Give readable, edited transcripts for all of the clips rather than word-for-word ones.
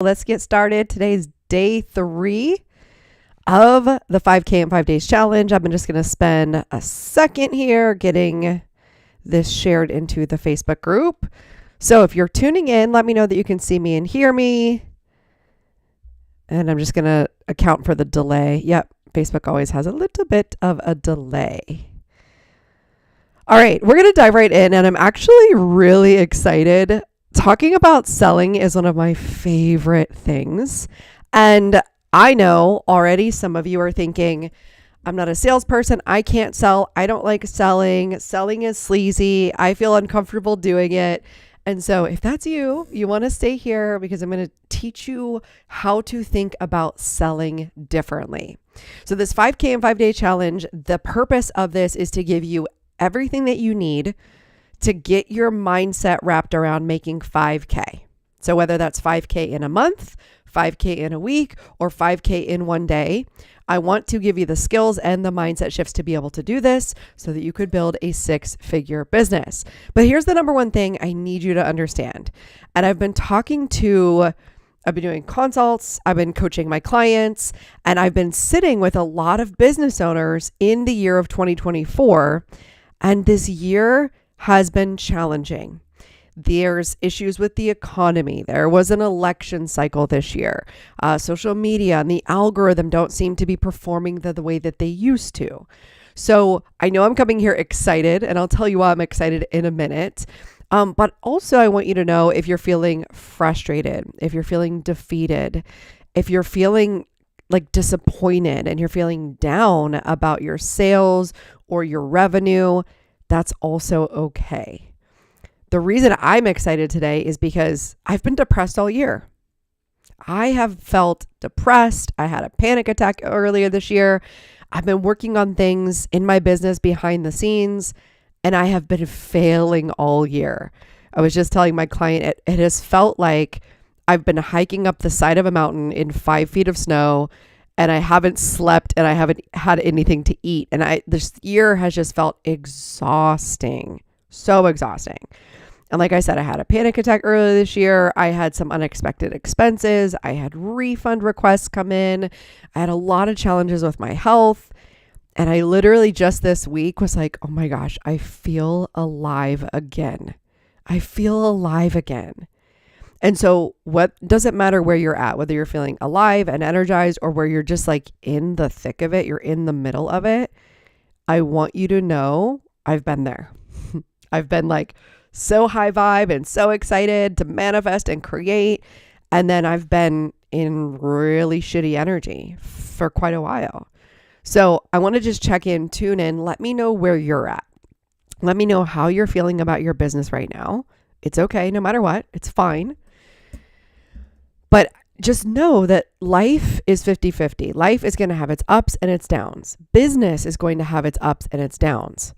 Let's get started. Today's day 3 of the 5K in 5 days challenge. I'm just going to spend a second here getting this shared into the Facebook group. So if you're tuning in, let me know that you can see me and hear me. And I'm just going to account for the delay. Yep, Facebook always has a little bit of a delay. All right, we're going to dive right in, and I'm actually really excited. Talking about selling is one of my favorite things. And I know already some of you are thinking, I'm not a salesperson. I can't sell. I don't like selling. Selling is sleazy. I feel uncomfortable doing it. And so if that's you, you want to stay here because I'm going to teach you how to think about selling differently. So this 5K in 5 day challenge, the purpose of this is to give you everything that you need to get your mindset wrapped around making 5K. So whether that's 5K in a month, 5K in a week, or 5K in one day, I want to give you the skills and the mindset shifts to be able to do this so that you could build a 6-figure business. But here's the number one thing I need you to understand. And I've been doing consults, I've been coaching my clients, and I've been sitting with a lot of business owners in the year of 2024. And this year has been challenging. There's issues with the economy. There was an election cycle this year. Social media and the algorithm don't seem to be performing the way that they used to. So I know I'm coming here excited, and I'll tell you why I'm excited in a minute. But also I want you to know if you're feeling frustrated, if you're feeling defeated, if you're feeling like disappointed and you're feeling down about your sales or your revenue, that's also okay. The reason I'm excited today is because I've been depressed all year. I have felt depressed. I had a panic attack earlier this year. I've been working on things in my business behind the scenes, and I have been failing all year. I was just telling my client, it has felt like I've been hiking up the side of a mountain in 5 feet of snow, and I haven't slept and I haven't had anything to eat. And this year has just felt exhausting, so exhausting. And like I said, I had a panic attack earlier this year. I had some unexpected expenses. I had refund requests come in. I had a lot of challenges with my health. And I literally just this week was like, oh my gosh, I feel alive again. I feel alive again. And so what doesn't matter where you're at, whether you're feeling alive and energized or where you're just like in the thick of it, you're in the middle of it. I want you to know I've been there. I've been like so high vibe and so excited to manifest and create. And then I've been in really shitty energy for quite a while. So I want to just check in, tune in, let me know where you're at. Let me know how you're feeling about your business right now. It's okay, no matter what, it's fine. But just know that life is 50-50. Life is going to have its ups and its downs. Business is going to have its ups and its downs.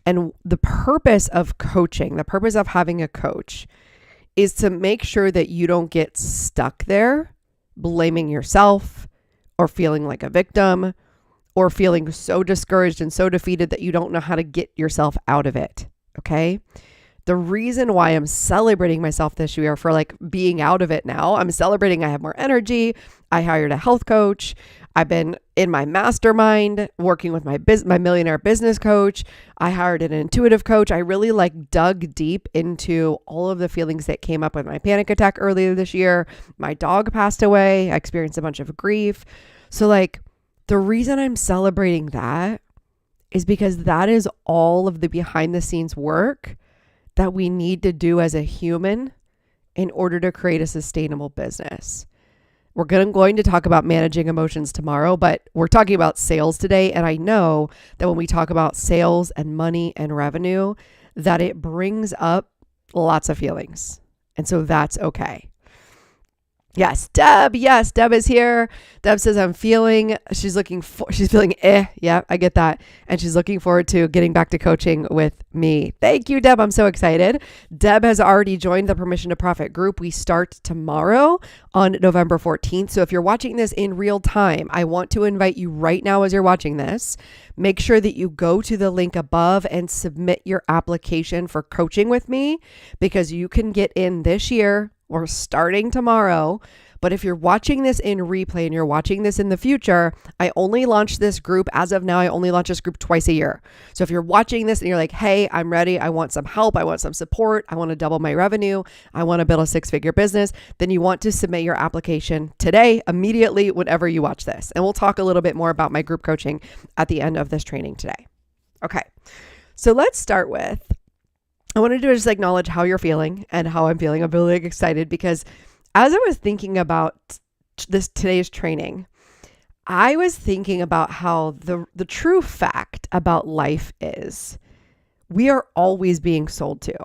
And the purpose of coaching, the purpose of having a coach is to make sure that you don't get stuck there blaming yourself or feeling like a victim or feeling so discouraged and so defeated that you don't know how to get yourself out of it. Okay? The reason why I'm celebrating myself this year for like being out of it now, I'm celebrating I have more energy. I hired a health coach. I've been in my mastermind working with my millionaire business coach. I hired an intuitive coach. I really like dug deep into all of the feelings that came up with my panic attack earlier this year. My dog passed away. I experienced a bunch of grief. So like the reason I'm celebrating that is because that is all of the behind the scenes work that we need to do as a human in order to create a sustainable business. We're going to talk about managing emotions tomorrow, but we're talking about sales today. And I know that when we talk about sales and money and revenue, that it brings up lots of feelings. And so that's okay. Yes, Deb is here. Deb says, she's feeling yeah, I get that. And she's looking forward to getting back to coaching with me. Thank you, Deb. I'm so excited. Deb has already joined the Permission to Profit group. We start tomorrow on November 14th. So if you're watching this in real time, I want to invite you right now as you're watching this, make sure that you go to the link above and submit your application for coaching with me because you can get in this year or starting tomorrow But if you're watching this in replay and you're watching this in the future, I only launch this group. As of now, I only launch this group twice a year. So if you're watching this and you're like, hey, I'm ready, I want some help, I want some support, I want to double my revenue, I want to build a 6-figure business, then you want to submit your application today, immediately, whenever you watch this. And we'll talk a little bit more about my group coaching at the end of this training today. Okay, so let's start with, I wanted to just acknowledge how you're feeling and how I'm feeling. I'm really excited because as I was thinking about today's training, I was thinking about how the true fact about life is we are always being sold to,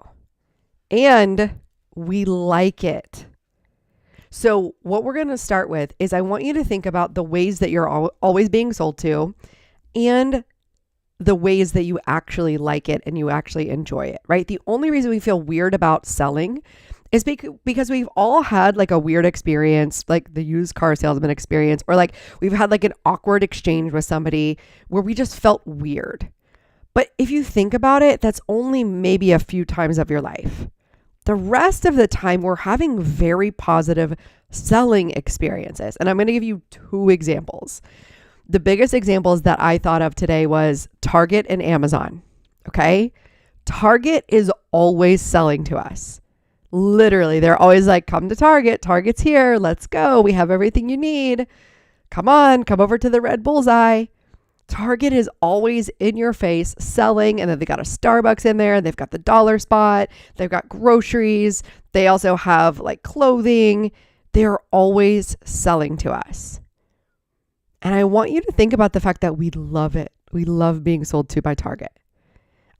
and we like it. So what we're going to start with is I want you to think about the ways that you're always being sold to and the ways that you actually like it and you actually enjoy it, right? The only reason we feel weird about selling is because we've all had like a weird experience, like the used car salesman experience, or like we've had like an awkward exchange with somebody where we just felt weird. But if you think about it, that's only maybe a few times of your life. The rest of the time, we're having very positive selling experiences. And I'm going to give you 2 examples. The biggest examples that I thought of today was Target and Amazon. Okay. Target is always selling to us. Literally, they're always like, come to Target. Target's here. Let's go. We have everything you need. Come on, come over to the red bullseye. Target is always in your face selling. And then they got a Starbucks in there. They've got the dollar spot. They've got groceries. They also have like clothing. They're always selling to us. And I want you to think about the fact that we love it. We love being sold to by Target.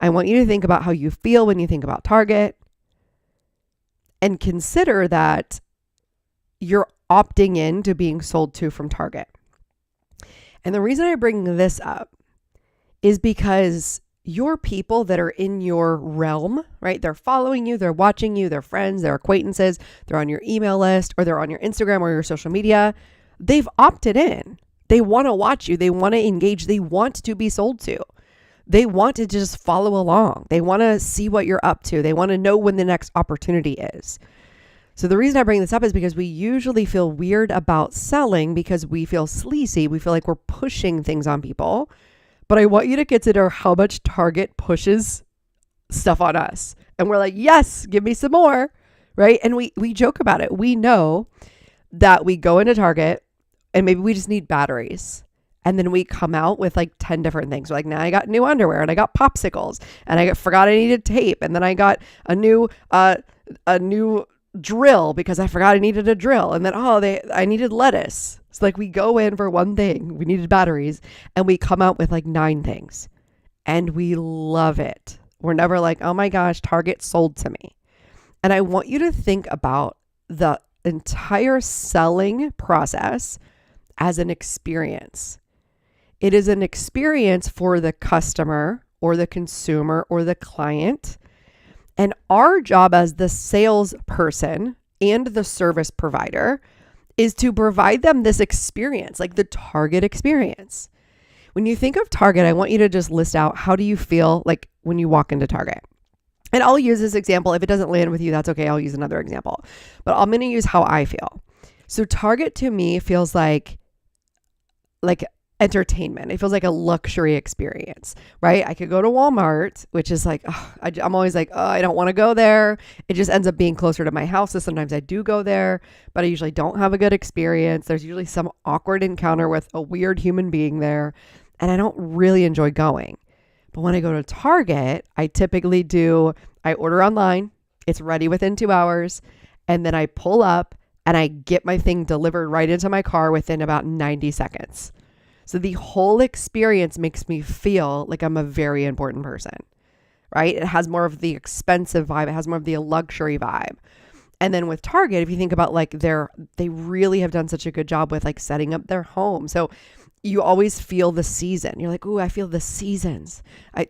I want you to think about how you feel when you think about Target. And consider that you're opting in to being sold to from Target. And the reason I bring this up is because your people that are in your realm, right? They're following you, they're watching you, they're friends, they're acquaintances, they're on your email list, or they're on your Instagram or your social media. They've opted in. They want to watch you. They want to engage. They want to be sold to. They want to just follow along. They want to see what you're up to. They want to know when the next opportunity is. So the reason I bring this up is because we usually feel weird about selling because we feel sleazy. We feel like we're pushing things on people. But I want you to consider how much Target pushes stuff on us. And we're like, yes, give me some more, right? And we joke about it. We know that we go into Target and maybe we just need batteries. And then we come out with like 10 different things. We're like, now I got new underwear and I got popsicles and I forgot I needed tape. And then I got a new drill because I forgot I needed a drill. And then, I needed lettuce. It's like we go in for one thing. We needed batteries and we come out with like 9 things and we love it. We're never like, oh my gosh, Target sold to me. And I want you to think about the entire selling process as an experience. It is an experience for the customer or the consumer or the client. And our job as the salesperson and the service provider is to provide them this experience, like the Target experience. When you think of Target, I want you to just list out, how do you feel like when you walk into Target? And I'll use this example. If it doesn't land with you, that's okay. I'll use another example. But I'm going to use how I feel. So Target to me feels like entertainment. It feels like a luxury experience, right? I could go to Walmart, which is like, I'm always like, I don't want to go there. It just ends up being closer to my house. So sometimes I do go there, but I usually don't have a good experience. There's usually some awkward encounter with a weird human being there, and I don't really enjoy going. But when I go to Target, I order online. It's ready within 2 hours. And then I pull up and I get my thing delivered right into my car within about 90 seconds. So the whole experience makes me feel like I'm a very important person, right? It has more of the expensive vibe. It has more of the luxury vibe. And then with Target, if you think about like they really have done such a good job with like setting up their home. So you always feel the season. You're like, ooh, I feel the seasons,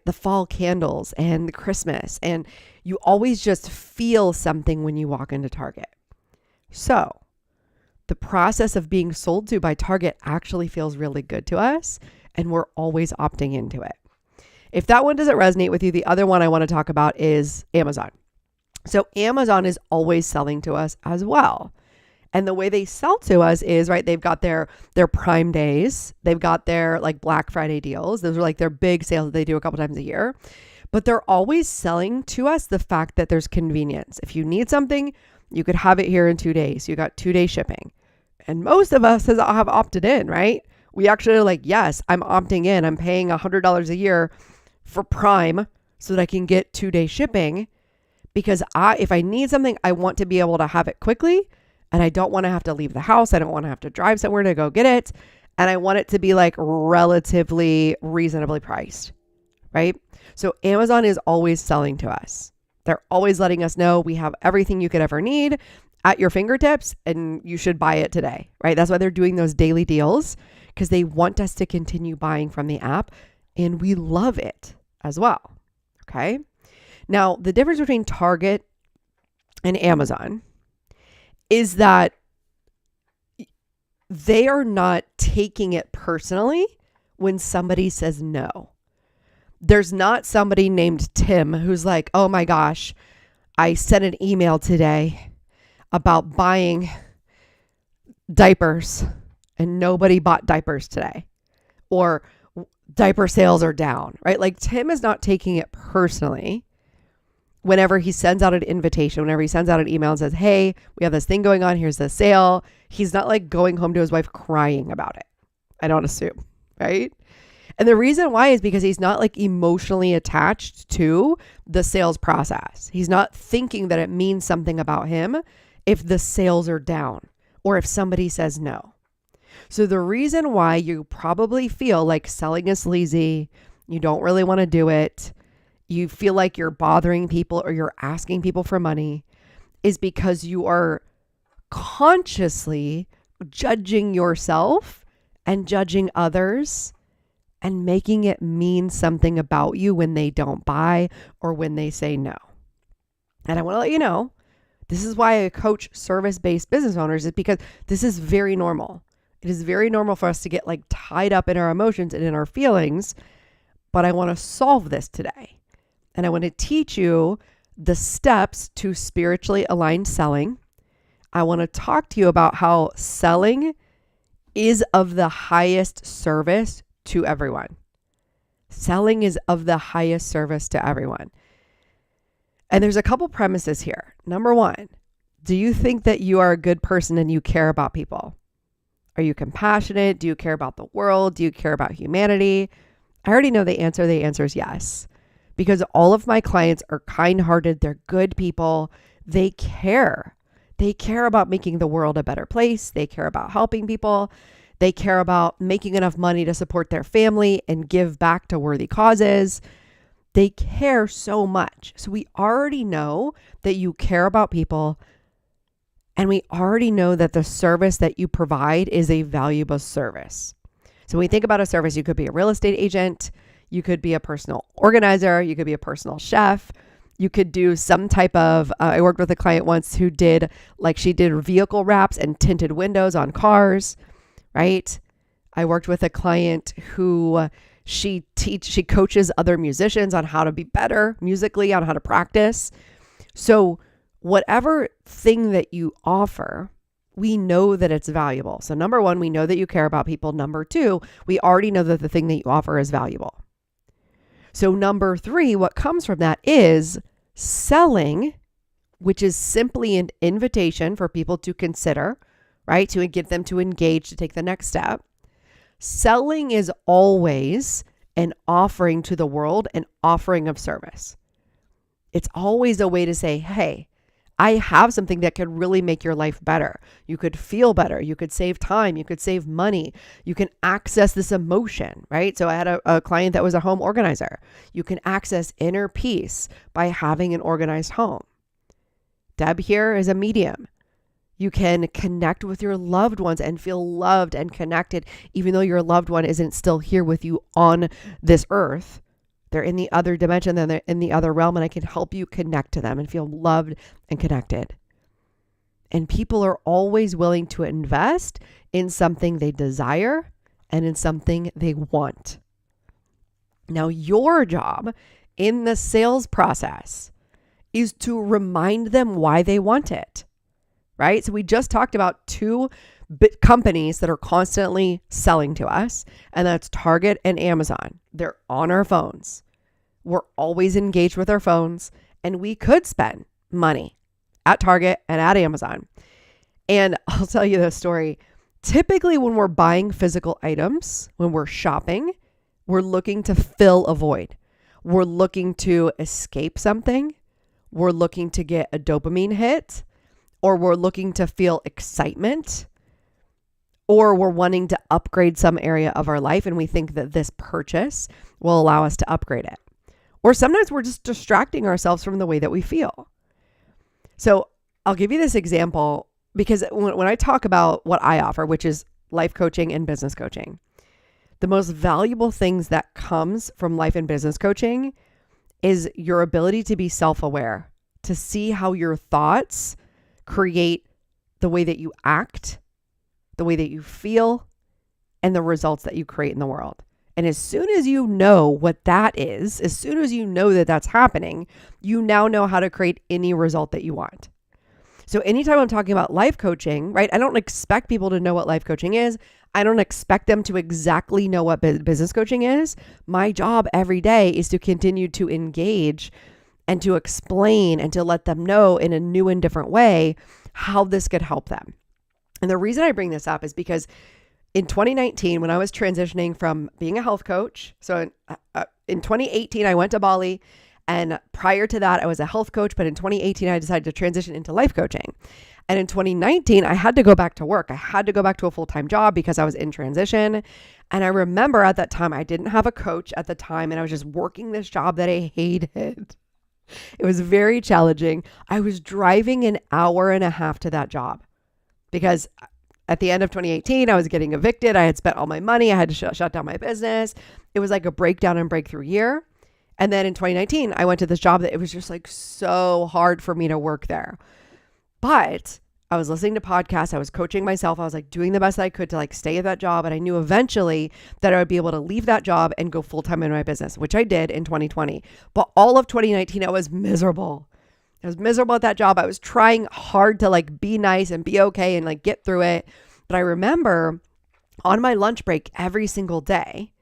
the fall candles and the Christmas. And you always just feel something when you walk into Target. So the process of being sold to by Target actually feels really good to us, and we're always opting into it. If that one doesn't resonate with you, the other one I want to talk about is Amazon. So Amazon is always selling to us as well. And the way they sell to us is, right, they've got their Prime days. They've got their like Black Friday deals. Those are like their big sales that they do a couple times a year. But they're always selling to us the fact that there's convenience. If you need something, you could have it here in 2 days. You got 2-day shipping. And most of us have opted in, right? We actually are like, yes, I'm opting in. I'm paying $100 a year for Prime so that I can get 2-day shipping, because if I need something, I want to be able to have it quickly, and I don't want to have to leave the house. I don't want to have to drive somewhere to go get it. And I want it to be like relatively reasonably priced, right? So Amazon is always selling to us. They're always letting us know we have everything you could ever need at your fingertips and you should buy it today, right? That's why they're doing those daily deals, because they want us to continue buying from the app, and we love it as well, okay? Now, the difference between Target and Amazon is that they are not taking it personally when somebody says no. There's not somebody named Tim who's like, oh my gosh, I sent an email today about buying diapers and nobody bought diapers today, or diaper sales are down, right? Like Tim is not taking it personally whenever he sends out an invitation, whenever he sends out an email and says, hey, we have this thing going on, here's the sale. He's not like going home to his wife crying about it. I don't assume, right? And the reason why is because he's not like emotionally attached to the sales process. He's not thinking that it means something about him if the sales are down or if somebody says no. So the reason why you probably feel like selling is sleazy, you don't really want to do it, you feel like you're bothering people or you're asking people for money, is because you are consciously judging yourself and judging others and making it mean something about you when they don't buy or when they say no. And I want to let you know, this is why I coach service-based business owners, is because this is very normal. It is very normal for us to get like tied up in our emotions and in our feelings, but I want to solve this today. And I want to teach you the steps to spiritually aligned selling. I want to talk to you about how selling is of the highest service to everyone. Selling is of the highest service to everyone. And there's a couple premises here. Number one, do you think that you are a good person and you care about people? Are you compassionate? Do you care about the world? Do you care about humanity? I already know the answer. The answer is yes. Because all of my clients are kind-hearted. They're good people. They care. They care about making the world a better place. They care about helping people. They care about making enough money to support their family and give back to worthy causes. They care so much. So we already know that you care about people, and we already know that the service that you provide is a valuable service. So when we think about a service, you could be a real estate agent, you could be a personal organizer, you could be a personal chef, you could do some type of, I worked with a client once who did, like she did vehicle wraps and tinted windows on cars, right? I worked with a client who she coaches other musicians on how to be better musically, on how to practice. So whatever thing that you offer, we know that it's valuable. So number one, we know that you care about people. Number two, we already know that the thing that you offer is valuable. So number three, what comes from that is selling, which is simply an invitation for people to consider, right? To get them to engage, to take the next step. Selling is always an offering to the world, an offering of service. It's always a way to say, hey, I have something that could really make your life better. You could feel better. You could save time. You could save money. You can access this emotion, right? So I had a client that was a home organizer. You can access inner peace by having an organized home. Deb here is a medium. You can connect with your loved ones and feel loved and connected, even though your loved one isn't still here with you on this earth. They're in the other dimension, then they're in the other realm, and I can help you connect to them and feel loved and connected. And people are always willing to invest in something they desire and in something they want. Now, your job in the sales process is to remind them why they want it. right? So we just talked about two companies that are constantly selling to us, and that's Target and Amazon. They're on our phones. We're always engaged with our phones, and we could spend money at Target and at Amazon. And I'll tell you this story. Typically, when we're buying physical items, when we're shopping, we're looking to fill a void. We're looking to escape something. We're looking to get a dopamine hit, or we're looking to feel excitement, or we're wanting to upgrade some area of our life, and we think that this purchase will allow us to upgrade it. Or sometimes we're just distracting ourselves from the way that we feel. So I'll give you this example because when I talk about what I offer, which is life coaching and business coaching, the most valuable things that comes from life and business coaching is your ability to be self-aware, to see how your thoughts create the way that you act, the way that you feel, and the results that you create in the world. And as soon as you know what that is, as soon as you know that that's happening, you now know how to create any result that you want. So anytime I'm talking about life coaching, right, I don't expect people to know what life coaching is. I don't expect them to exactly know what business coaching is. My job every day is to continue to engage and to explain and to let them know in a new and different way how this could help them. And the reason I bring this up is because in 2019, when I was transitioning from being a health coach, so in 2018, I went to Bali. And prior to that, I was a health coach. But in 2018, I decided to transition into life coaching. And in 2019, I had to go back to work. I had to go back to a full-time job because I was in transition. And I remember at that time, I didn't have a coach at the time. And I was just working this job that I hated. It was very challenging. I was driving an hour and a half to that job because at the end of 2018, I was getting evicted. I had spent all my money. I had to shut down my business. It was like a breakdown and breakthrough year. And then in 2019, I went to this job that it was just like so hard for me to work there. But I was listening to podcasts. I was coaching myself. I was like doing the best I could to like stay at that job. And I knew eventually that I would be able to leave that job and go full-time in my business, which I did in 2020. But all of 2019, I was miserable. I was miserable at that job. I was trying hard to like be nice and be okay and like get through it. But I remember on my lunch break every single day,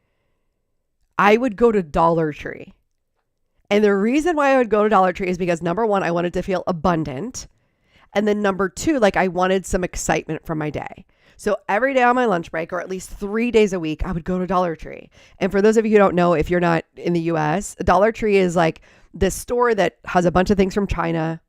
I would go to Dollar Tree. And the reason why I would go to Dollar Tree is because number one, I wanted to feel abundant. And then number two, like I wanted some excitement from my day. So every day on my lunch break, or at least 3 days a week, I would go to Dollar Tree. And for those of you who don't know, if you're not in the US, Dollar Tree is like this store that has a bunch of things from China.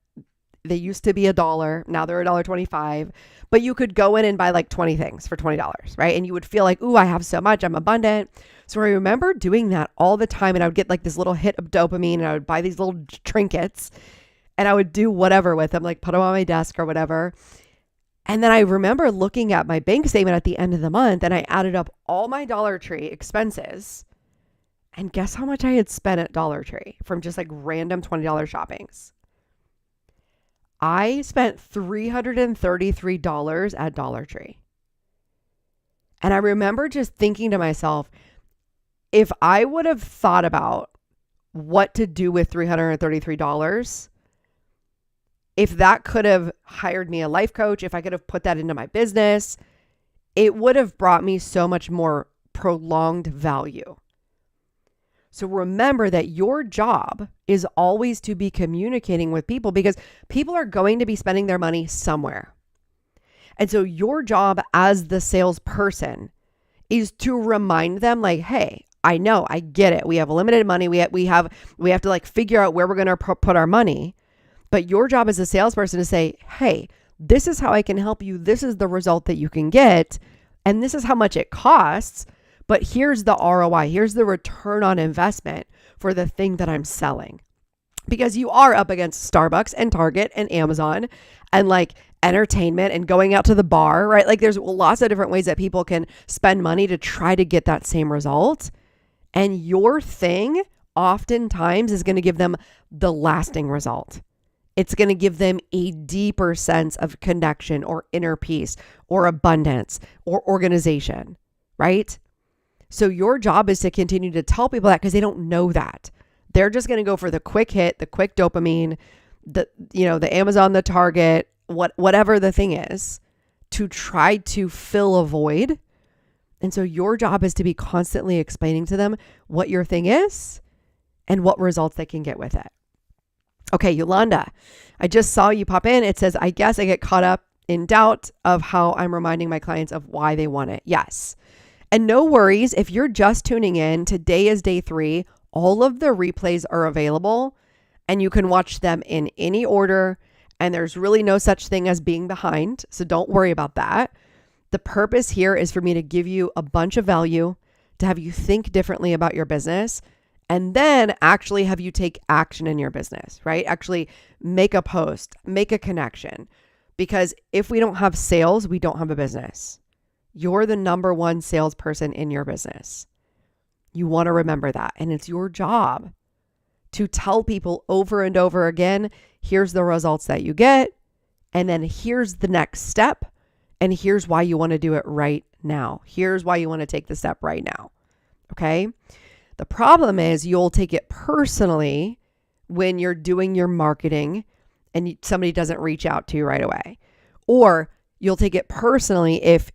They used to be $1. Now they're $1.25. But you could go in and buy like 20 things for $20, right? And you would feel like, ooh, I have so much. I'm abundant. So I remember doing that all the time. And I would get like this little hit of dopamine and I would buy these little trinkets and I would do whatever with them, like put them on my desk or whatever. And then I remember looking at my bank statement at the end of the month and I added up all my Dollar Tree expenses. And guess how much I had spent at Dollar Tree from just like random $20 shoppings? I spent $333 at Dollar Tree. And I remember just thinking to myself, if I would have thought about what to do with $333, if that could have hired me a life coach, if I could have put that into my business, it would have brought me so much more prolonged value. So remember that your job is always to be communicating with people because people are going to be spending their money somewhere. And so your job as the salesperson is to remind them like, hey, I know, I get it. We have limited money. We have to like figure out where we're going to put our money. But your job as a salesperson is to say, hey, this is how I can help you. This is the result that you can get. And this is how much it costs. But here's the ROI. Here's the return on investment for the thing that I'm selling. Because you are up against Starbucks and Target and Amazon and like entertainment and going out to the bar, right? Like there's lots of different ways that people can spend money to try to get that same result. And your thing oftentimes is going to give them the lasting result. It's going to give them a deeper sense of connection or inner peace or abundance or organization, right? So your job is to continue to tell people that because they don't know that. They're just going to go for the quick hit, the quick dopamine, the Amazon, the Target, whatever the thing is, to try to fill a void. And so your job is to be constantly explaining to them what your thing is and what results they can get with it. Okay, Yolanda, I just saw you pop in. It says, I guess I get caught up in doubt of how I'm reminding my clients of why they want it. Yes. And no worries. If you're just tuning in, today is day 3. All of the replays are available and you can watch them in any order. And there's really no such thing as being behind. So don't worry about that. The purpose here is for me to give you a bunch of value, to have you think differently about your business, and then actually have you take action in your business, right? Actually make a post, make a connection. Because if we don't have sales, we don't have a business. You're the number one salesperson in your business. You want to remember that. And it's your job to tell people over and over again, here's the results that you get. And then here's the next step. And here's why you want to do it right now. Here's why you want to take the step right now. Okay. The problem is you'll take it personally when you're doing your marketing and somebody doesn't reach out to you right away. Or you'll take it personally if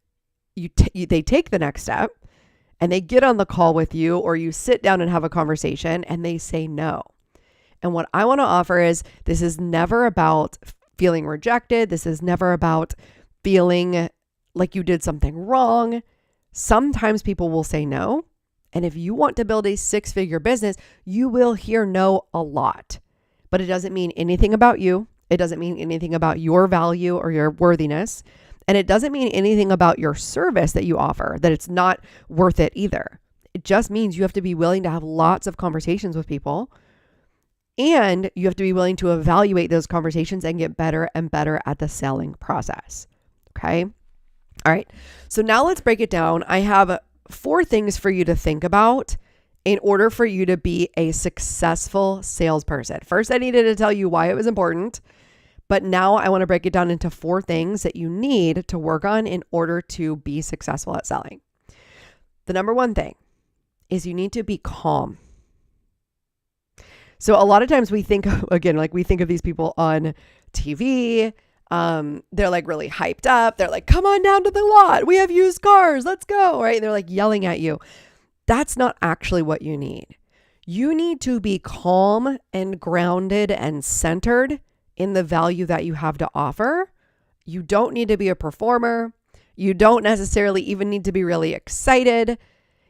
they take the next step and they get on the call with you, or you sit down and have a conversation and they say no. And what I want to offer is, this is never about feeling rejected. This is never about feeling like you did something wrong. Sometimes people will say no. And if you want to build a 6-figure business, you will hear no a lot. But it doesn't mean anything about you. It doesn't mean anything about your value or your worthiness. And it doesn't mean anything about your service that you offer, that it's not worth it either. It just means you have to be willing to have lots of conversations with people. And you have to be willing to evaluate those conversations and get better and better at the selling process. Okay. All right. So now let's break it down. I have 4 things for you to think about in order for you to be a successful salesperson. First, I needed to tell you why it was important, but now I want to break it down into 4 things that you need to work on in order to be successful at selling. The number 1 thing is you need to be calm. So a lot of times we think, again, like we think of these people on TV. They're like really hyped up. They're like, come on down to the lot. We have used cars. Let's go. Right. They're like yelling at you. That's not actually what you need. You need to be calm and grounded and centered in the value that you have to offer. You don't need to be a performer. You don't necessarily even need to be really excited.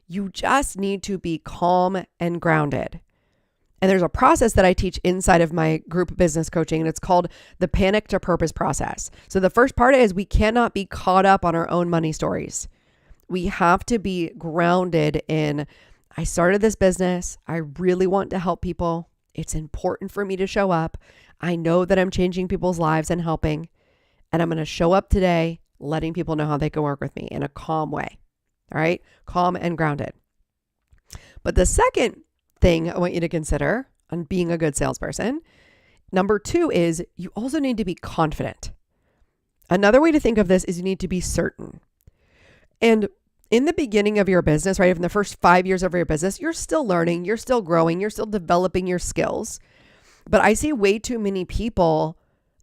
You just need to be calm and grounded. And there's a process that I teach inside of my group business coaching, and it's called the panic to purpose process. So the first part is we cannot be caught up on our own money stories. We have to be grounded in, I started this business. I really want to help people. It's important for me to show up. I know that I'm changing people's lives and helping, and I'm going to show up today, letting people know how they can work with me in a calm way. All right. Calm and grounded. But the second thing I want you to consider on being a good salesperson, number 2, is you also need to be confident. Another way to think of this is you need to be certain. And in the beginning of your business, right, in the first 5 years of your business, you're still learning, you're still growing, you're still developing your skills. But I see way too many people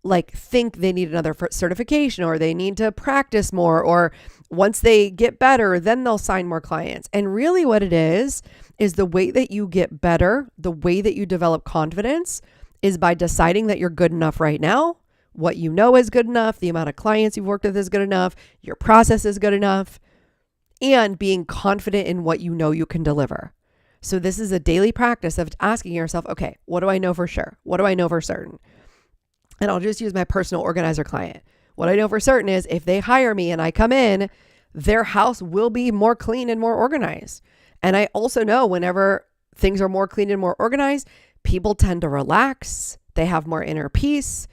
like think they need another certification, or they need to practice more, or once they get better, then they'll sign more clients. And really what it is the way that you get better, the way that you develop confidence is by deciding that you're good enough right now. What you know is good enough. The amount of clients you've worked with is good enough. Your process is good enough. And being confident in what you know you can deliver. So this is a daily practice of asking yourself, okay, what do I know for sure? What do I know for certain? And I'll just use my personal organizer client. What I know for certain is if they hire me and I come in, their house will be more clean and more organized. And I also know whenever things are more clean and more organized, people tend to relax. They have more inner peace.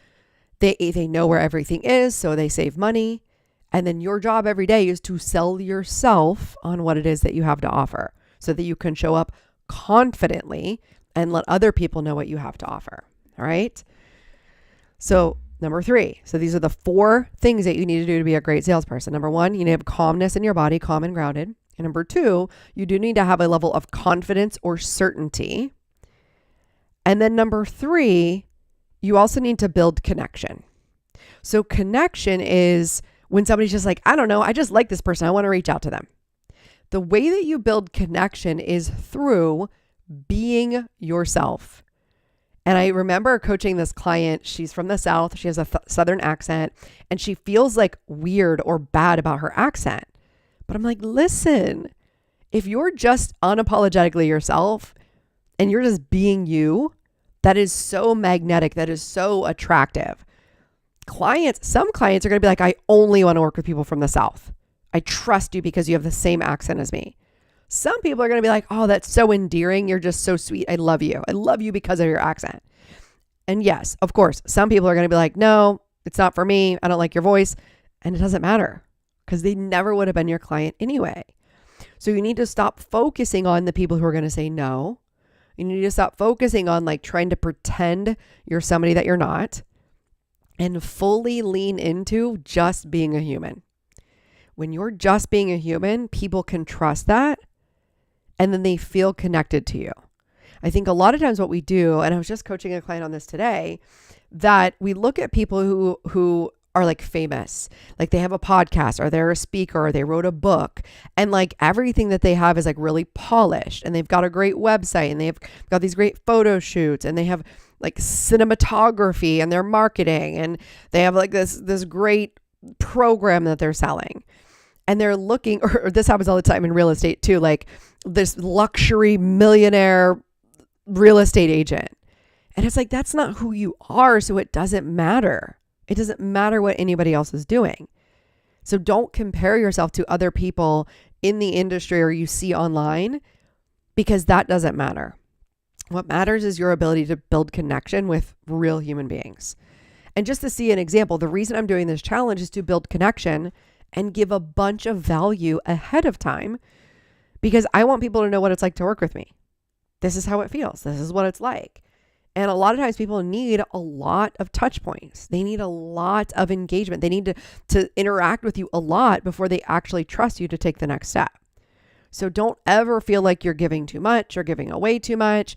They know where everything is, so they save money. And then your job every day is to sell yourself on what it is that you have to offer so that you can show up confidently and let other people know what you have to offer. All right. So number 3. So these are the 4 things that you need to do to be a great salesperson. Number 1, you need to have calmness in your body, calm and grounded. And number 2, you do need to have a level of confidence or certainty. And then number 3, you also need to build connection. So connection is when somebody's just like, I don't know, I just like this person. I want to reach out to them. The way that you build connection is through being yourself. And I remember coaching this client. She's from the South. She has a Southern accent and she feels like weird or bad about her accent. But I'm like, listen, if you're just unapologetically yourself and you're just being you, that is so magnetic. That is so attractive. Some clients are going to be like, I only want to work with people from the South. I trust you because you have the same accent as me. Some people are going to be like, oh, that's so endearing. You're just so sweet. I love you. I love you because of your accent. And yes, of course, some people are going to be like, no, it's not for me. I don't like your voice. And it doesn't matter because they never would have been your client anyway. So you need to stop focusing on the people who are going to say no. You need to stop focusing on like trying to pretend you're somebody that you're not and fully lean into just being a human. When you're just being a human, people can trust that. And then they feel connected to you. I think a lot of times what we do, and I was just coaching a client on this today, that we look at people who are like famous, like they have a podcast or they're a speaker or they wrote a book and like everything that they have is like really polished and they've got a great website and they've got these great photo shoots and they have like cinematography and their marketing and they have like this great program that they're selling. And they're looking, or this happens all the time in real estate too, like this luxury millionaire real estate agent. And it's like, that's not who you are. So it doesn't matter. It doesn't matter what anybody else is doing. So don't compare yourself to other people in the industry or you see online because that doesn't matter. What matters is your ability to build connection with real human beings. And just to see an example, the reason I'm doing this challenge is to build connection and give a bunch of value ahead of time because I want people to know what it's like to work with me. This is how it feels. This is what it's like. And a lot of times people need a lot of touch points. They need a lot of engagement. They need to interact with you a lot before they actually trust you to take the next step. So don't ever feel like you're giving too much or giving away too much.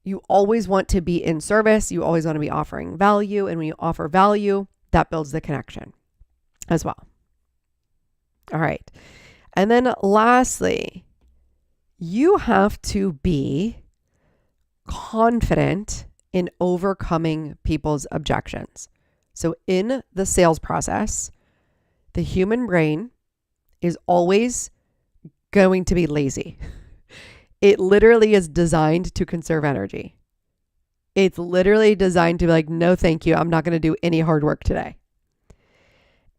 You always want to be in service. You always want to be offering value. And when you offer value, that builds the connection as well. All right. And then lastly, you have to be confident in overcoming people's objections. So in the sales process, the human brain is always going to be lazy. It literally is designed to conserve energy. It's literally designed to be like, no, thank you. I'm not going to do any hard work today.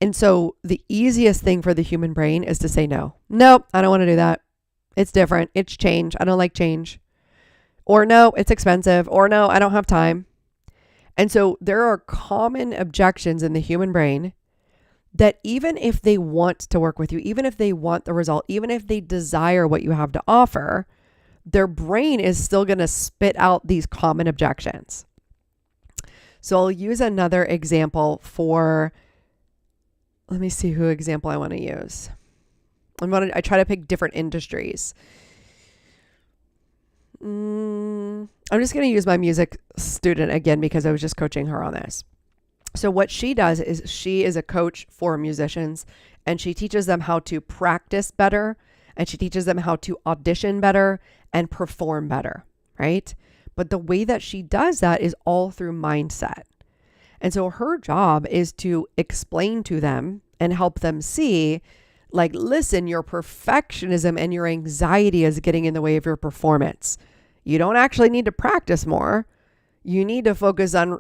And so the easiest thing for the human brain is to say no. Nope, I don't want to do that. It's different. It's change. I don't like change. Or no, it's expensive. Or no, I don't have time. And so there are common objections in the human brain that even if they want to work with you, even if they want the result, even if they desire what you have to offer, their brain is still going to spit out these common objections. So I'll use another example let me see who example I want to use. I try to pick different industries. I'm just going to use my music student again because I was just coaching her on this. So what she does is she is a coach for musicians and she teaches them how to practice better and she teaches them how to audition better and perform better, right? But the way that she does that is all through mindset. And so her job is to explain to them and help them see, like, listen, your perfectionism and your anxiety is getting in the way of your performance. You don't actually need to practice more. You need to focus on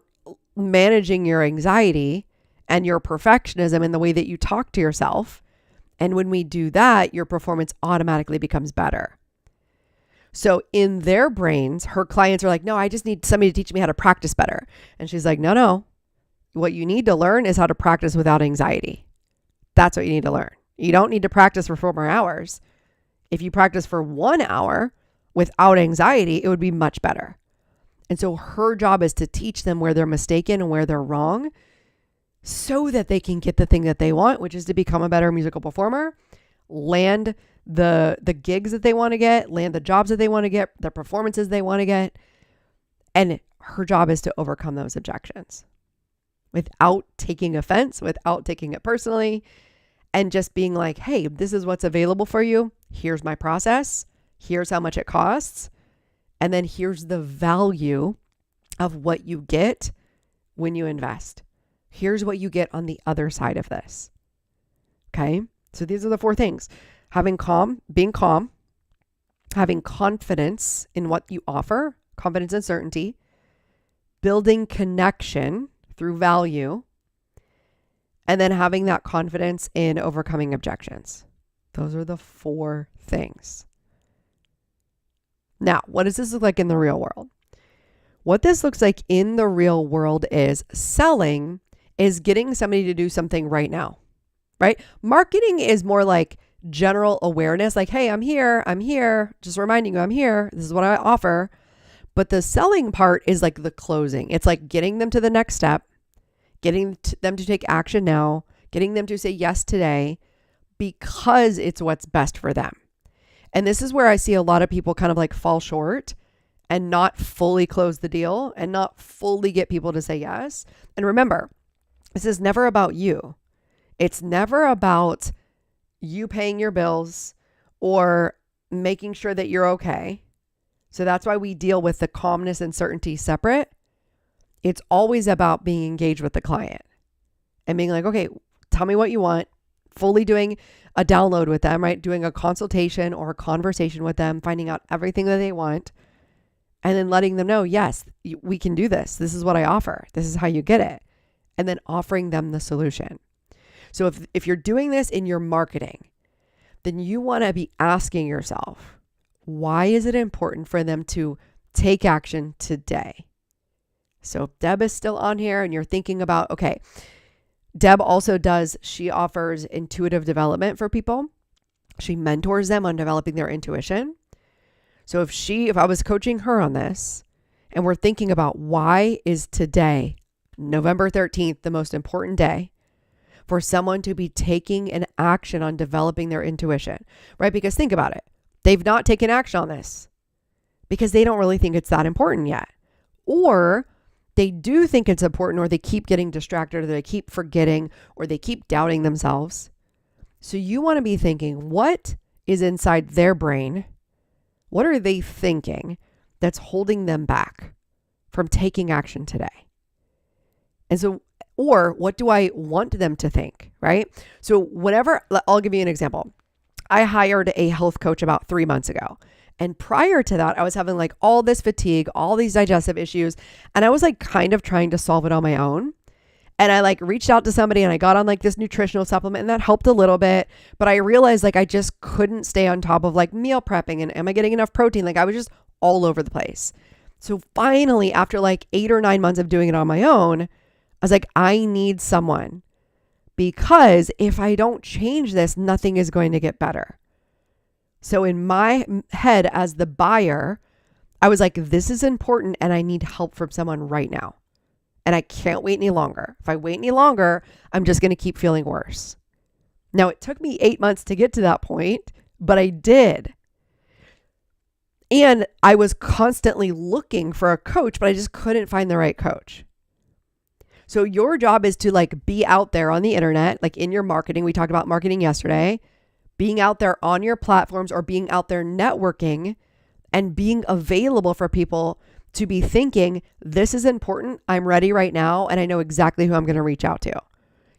managing your anxiety and your perfectionism in the way that you talk to yourself. And when we do that, your performance automatically becomes better. So in their brains, her clients are like, no, I just need somebody to teach me how to practice better. And she's like, no. What you need to learn is how to practice without anxiety. That's what you need to learn. You don't need to practice for 4 more hours. If you practice for 1 hour without anxiety, it would be much better. And so her job is to teach them where they're mistaken and where they're wrong so that they can get the thing that they want, which is to become a better musical performer, land the gigs that they want to get, land the jobs that they want to get, the performances they want to get. And her job is to overcome those objections. without taking offense, without taking it personally, and just being like, hey, this is what's available for you. Here's my process. Here's how much it costs. And then here's the value of what you get when you invest. Here's what you get on the other side of this. Okay. So these are the 4 things: being calm, having confidence in what you offer, confidence and certainty, building connection through value, and then having that confidence in overcoming objections. Those are the 4 things. Now, what does this look like in the real world? What this looks like in the real world is selling is getting somebody to do something right now, right? Marketing is more like general awareness, like, hey, I'm here, just reminding you I'm here. This is what I offer. But the selling part is like the closing. It's like getting them to the next step, getting them to take action now, getting them to say yes today because it's what's best for them. And this is where I see a lot of people kind of like fall short and not fully close the deal and not fully get people to say yes. And remember, this is never about you. It's never about you paying your bills or making sure that you're okay. So that's why we deal with the calmness and certainty separate. It's always about being engaged with the client and being like, okay, tell me what you want, fully doing a download with them, right? Doing a consultation or a conversation with them, finding out everything that they want, and then letting them know, yes, we can do this. This is what I offer. This is how you get it. And then offering them the solution. So if you're doing this in your marketing, then you want to be asking yourself, why is it important for them to take action today? So if Deb is still on here and you're thinking about, okay, Deb also she offers intuitive development for people. She mentors them on developing their intuition. So if I was coaching her on this and we're thinking about why is today, November 13th, the most important day for someone to be taking an action on developing their intuition, right? Because think about it. They've not taken action on this because they don't really think it's that important yet. Or they do think it's important, or they keep getting distracted, or they keep forgetting, or they keep doubting themselves. So you want to be thinking, what is inside their brain? What are they thinking that's holding them back from taking action today? And so, or what do I want them to think, right? So I'll give you an example. I hired a health coach about 3 months ago. And prior to that, I was having like all this fatigue, all these digestive issues. And I was like kind of trying to solve it on my own. And I like reached out to somebody and I got on like this nutritional supplement and that helped a little bit. But I realized like I just couldn't stay on top of like meal prepping and am I getting enough protein? Like I was just all over the place. So finally, after like 8 or 9 months of doing it on my own, I was like, I need someone, because if I don't change this, nothing is going to get better. So in my head as the buyer, I was like, this is important and I need help from someone right now. And I can't wait any longer. If I wait any longer, I'm just going to keep feeling worse. Now, it took me 8 months to get to that point, but I did. And I was constantly looking for a coach, but I just couldn't find the right coach. So your job is to like be out there on the internet, like in your marketing. We talked about marketing yesterday. Being out there on your platforms or being out there networking and being available for people to be thinking, this is important. I'm ready right now. And I know exactly who I'm going to reach out to.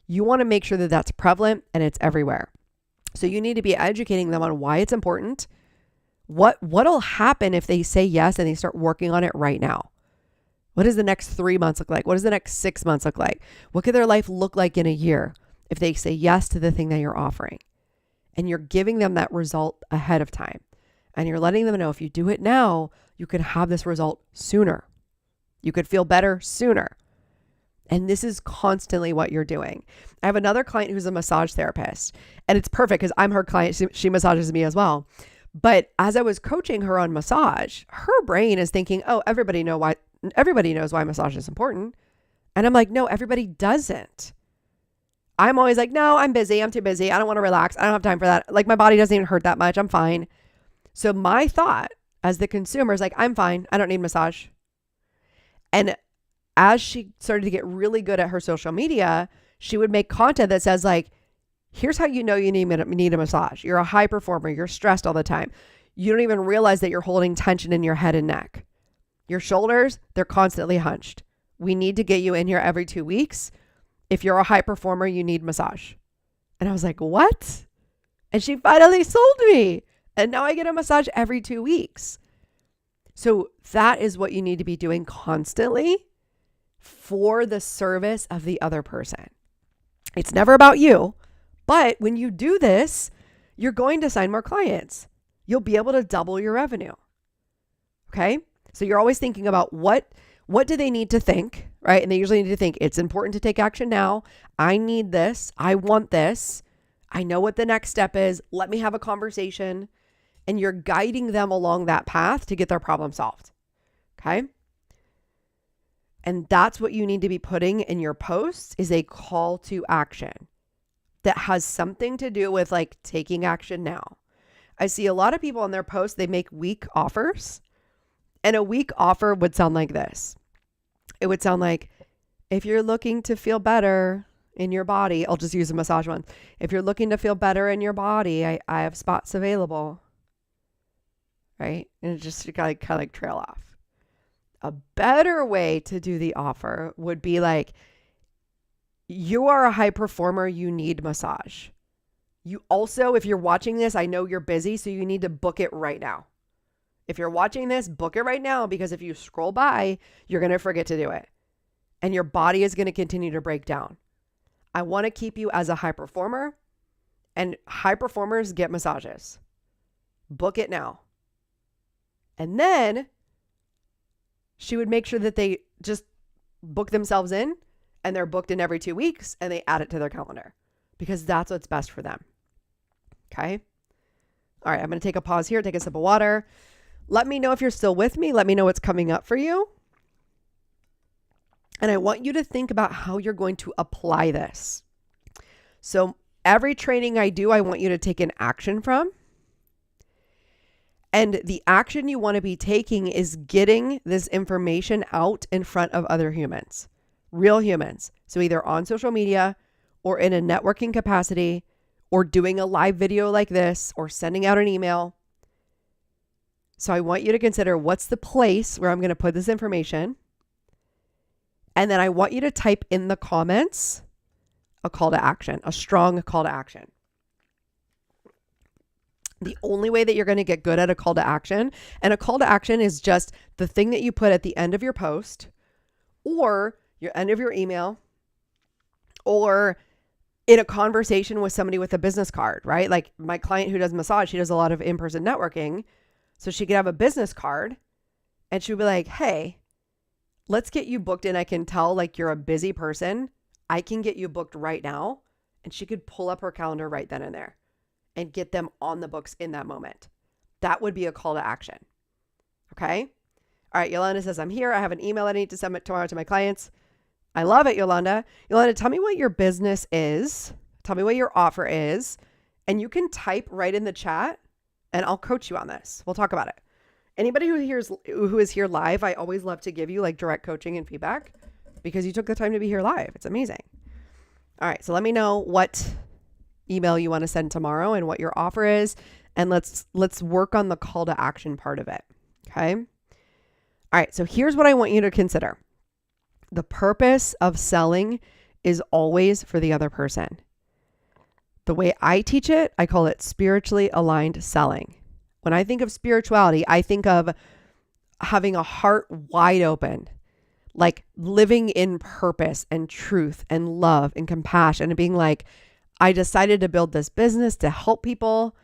You want to make sure that that's prevalent and it's everywhere. So you need to be educating them on why it's important. What'll happen if they say yes and they start working on it right now? What does the next 3 months look like? What does the next 6 months look like? What could their life look like in a year if they say yes to the thing that you're offering? And you're giving them that result ahead of time. And you're letting them know if you do it now, you could have this result sooner. You could feel better sooner. And this is constantly what you're doing. I have another client who's a massage therapist, and it's perfect because I'm her client. She massages me as well. But as I was coaching her on massage, her brain is thinking, oh, everybody knows why massage is important. And I'm like, no, everybody doesn't. I'm always like, no, I'm busy. I'm too busy. I don't want to relax. I don't have time for that. Like my body doesn't even hurt that much. I'm fine. So my thought as the consumer is like, I'm fine. I don't need massage. And as she started to get really good at her social media, she would make content that says like, here's how you know you need a massage. You're a high performer. You're stressed all the time. You don't even realize that you're holding tension in your head and neck. Your shoulders, they're constantly hunched. We need to get you in here every 2 weeks. If you're a high performer, you need massage. And I was like, what? And she finally sold me. And now I get a massage every 2 weeks. So that is what you need to be doing constantly for the service of the other person. It's never about you. But when you do this, you're going to sign more clients. You'll be able to double your revenue. Okay? So you're always thinking about what do they need to think, right? And they usually need to think, it's important to take action now. I need this. I want this. I know what the next step is. Let me have a conversation. And you're guiding them along that path to get their problem solved. Okay? And that's what you need to be putting in your posts is a call to action that has something to do with like taking action now. I see a lot of people on their posts, they make weak offers. And a weak offer would sound like this. It would sound like, if you're looking to feel better in your body, I'll just use a massage one. If you're looking to feel better in your body, I have spots available. Right? And it just kind of like trail off. A better way to do the offer would be like, you are a high performer, you need massage. You also, if you're watching this, I know you're busy, so you need to book it right now. If you're watching this, book it right now, because if you scroll by, you're going to forget to do it. And your body is going to continue to break down. I want to keep you as a high performer, and high performers get massages. Book it now. And then she would make sure that they just book themselves in, and they're booked in every 2 weeks, and they add it to their calendar because that's what's best for them. Okay. All right. I'm going to take a pause here, take a sip of water. Let me know if you're still with me. Let me know what's coming up for you. And I want you to think about how you're going to apply this. So every training I do, I want you to take an action from. And the action you want to be taking is getting this information out in front of other humans, real humans. So either on social media or in a networking capacity or doing a live video like this or sending out an email. So I want you to consider, what's the place where I'm going to put this information? And then I want you to type in the comments a call to action, a strong call to action. The only way that you're going to get good at a call to action, and a call to action is just the thing that you put at the end of your post or your end of your email or in a conversation with somebody with a business card, right? Like my client who does massage, she does a lot of in-person networking. So she could have a business card and she would be like, hey, let's get you booked in. I can tell like you're a busy person. I can get you booked right now. And she could pull up her calendar right then and there and get them on the books in that moment. That would be a call to action. Okay. All right. Yolanda says, I'm here. I have an email I need to send tomorrow to my clients. I love it, Yolanda. Yolanda, tell me what your business is. Tell me what your offer is. And you can type right in the chat and I'll coach you on this. We'll talk about it. Anybody who is here live, I always love to give you like direct coaching and feedback because you took the time to be here live. It's amazing. All right. So let me know what email you want to send tomorrow and what your offer is. And let's work on the call to action part of it. Okay. All right. So here's what I want you to consider. The purpose of selling is always for the other person. The way I teach it, I call it spiritually aligned selling. When I think of spirituality, I think of having a heart wide open, like living in purpose and truth and love and compassion and being like, I decided to build this business to help people.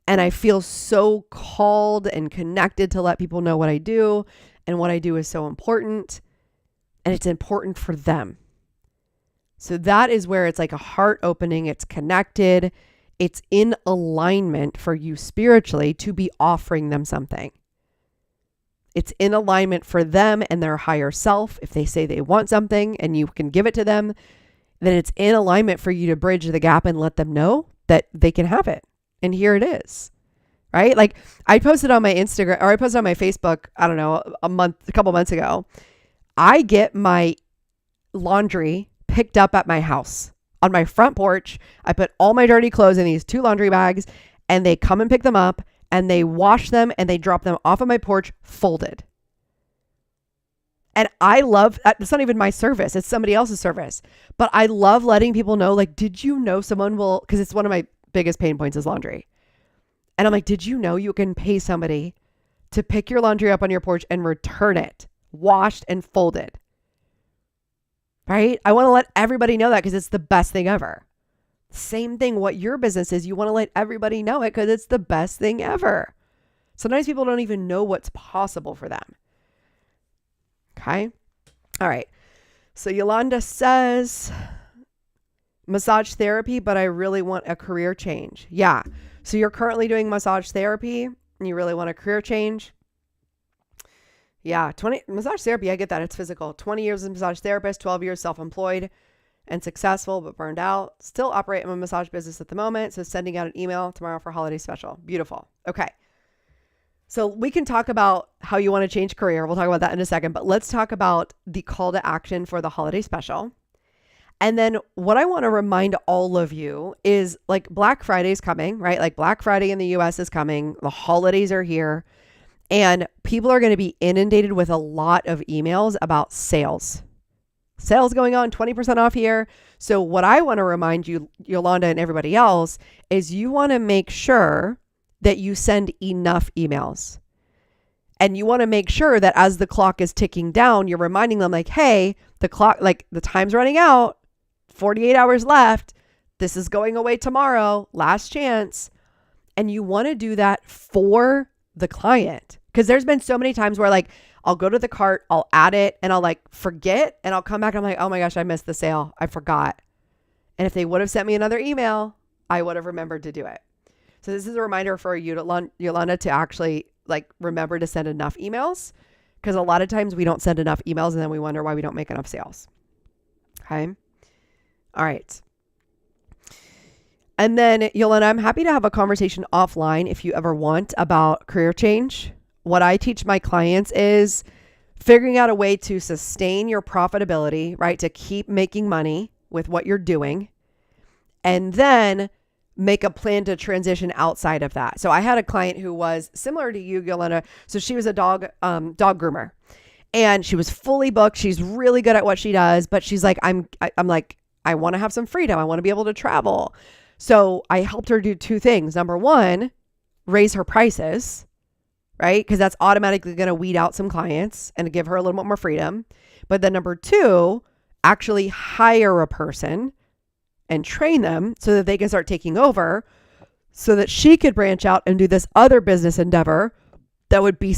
And I feel so called and connected to let people know what I do. And what I do is so important. And it's important for them. So that is where it's like a heart opening. It's connected. It's in alignment for you spiritually to be offering them something. It's in alignment for them and their higher self. If they say they want something and you can give it to them, then it's in alignment for you to bridge the gap and let them know that they can have it. And here it is, right? Like I posted on my Instagram or I posted on my Facebook, I don't know, a couple months ago. I get my laundry picked up at my house on my front porch. I put all my dirty clothes in these 2 laundry bags and they come and pick them up and they wash them and they drop them off of my porch folded. And I love, it's not even my service, it's somebody else's service. But I love letting people know, like, did you know someone will, because it's one of my biggest pain points is laundry. And I'm like, did you know you can pay somebody to pick your laundry up on your porch and return it washed and folded? Right? I want to let everybody know that because it's the best thing ever. Same thing, what your business is, you want to let everybody know it because it's the best thing ever. Sometimes people don't even know what's possible for them. Okay. All right. So Yolanda says massage therapy, but I really want a career change. Yeah. So you're currently doing massage therapy and you really want a career change. Yeah. Massage therapy. I get that. It's physical. 20 years as a massage therapist, 12 years self-employed and successful, but burned out. Still operate in a massage business at the moment. So sending out an email tomorrow for holiday special. Beautiful. Okay. So we can talk about how you want to change career. We'll talk about that in a second, but let's talk about the call to action for the holiday special. And then what I want to remind all of you is like Black Friday is coming, right? Like Black Friday in the US is coming. The holidays are here and people are going to be inundated with a lot of emails about sales. Sales going on, 20% off here. So what I want to remind you, Yolanda and everybody else, is you want to make sure that you send enough emails. And you want to make sure that as the clock is ticking down, you're reminding them like, hey, the clock, like the time's running out, 48 hours left. This is going away tomorrow, last chance. And you want to do that for the client. Because there's been so many times where like, I'll go to the cart, I'll add it and I'll like forget and I'll come back and I'm like, oh my gosh, I missed the sale. I forgot. And if they would have sent me another email, I would have remembered to do it. So this is a reminder for you, Yolanda, to actually like remember to send enough emails because a lot of times we don't send enough emails and then we wonder why we don't make enough sales. Okay. All right. And then Yolanda, I'm happy to have a conversation offline if you ever want about career change. What I teach my clients is figuring out a way to sustain your profitability, right? To keep making money with what you're doing. And then make a plan to transition outside of that. So I had a client who was similar to you, Yolanda. So she was a dog groomer and she was fully booked. She's really good at what she does, but she's like, I'm like, I want to have some freedom. I want to be able to travel. So I helped her do 2 things. Number 1, raise her prices, right? Because that's automatically going to weed out some clients and give her a little bit more freedom. But then number 2, actually hire a person and train them so that they can start taking over so that she could branch out and do this other business endeavor that would be,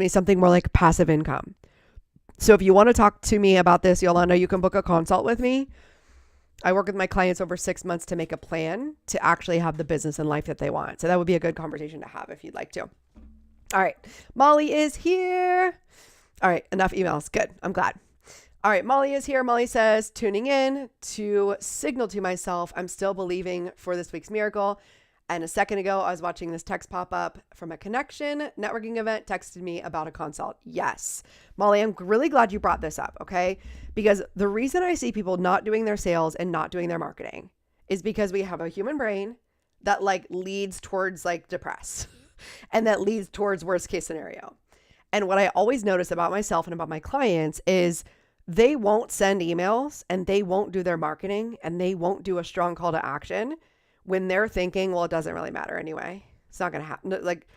something more like passive income. So if you want to talk to me about this, Yolanda, you can book a consult with me. I work with my clients over 6 months to make a plan to actually have the business and life that they want. So that would be a good conversation to have if you'd like to. All right. Molly is here. All right. Enough emails. Good. I'm glad. All right, Molly is here. Molly says, tuning in to signal to myself, I'm still believing for this week's miracle. And a second ago, I was watching this text pop up from a connection networking event, texted me about a consult. Yes. Molly, I'm really glad you brought this up, okay? Because the reason I see people not doing their sales and not doing their marketing is because we have a human brain that like leads towards like depress and that leads towards worst case scenario. And what I always notice about myself and about my clients is they won't send emails and they won't do their marketing and they won't do a strong call to action when they're thinking, well, it doesn't really matter anyway. It's not going to happen. Like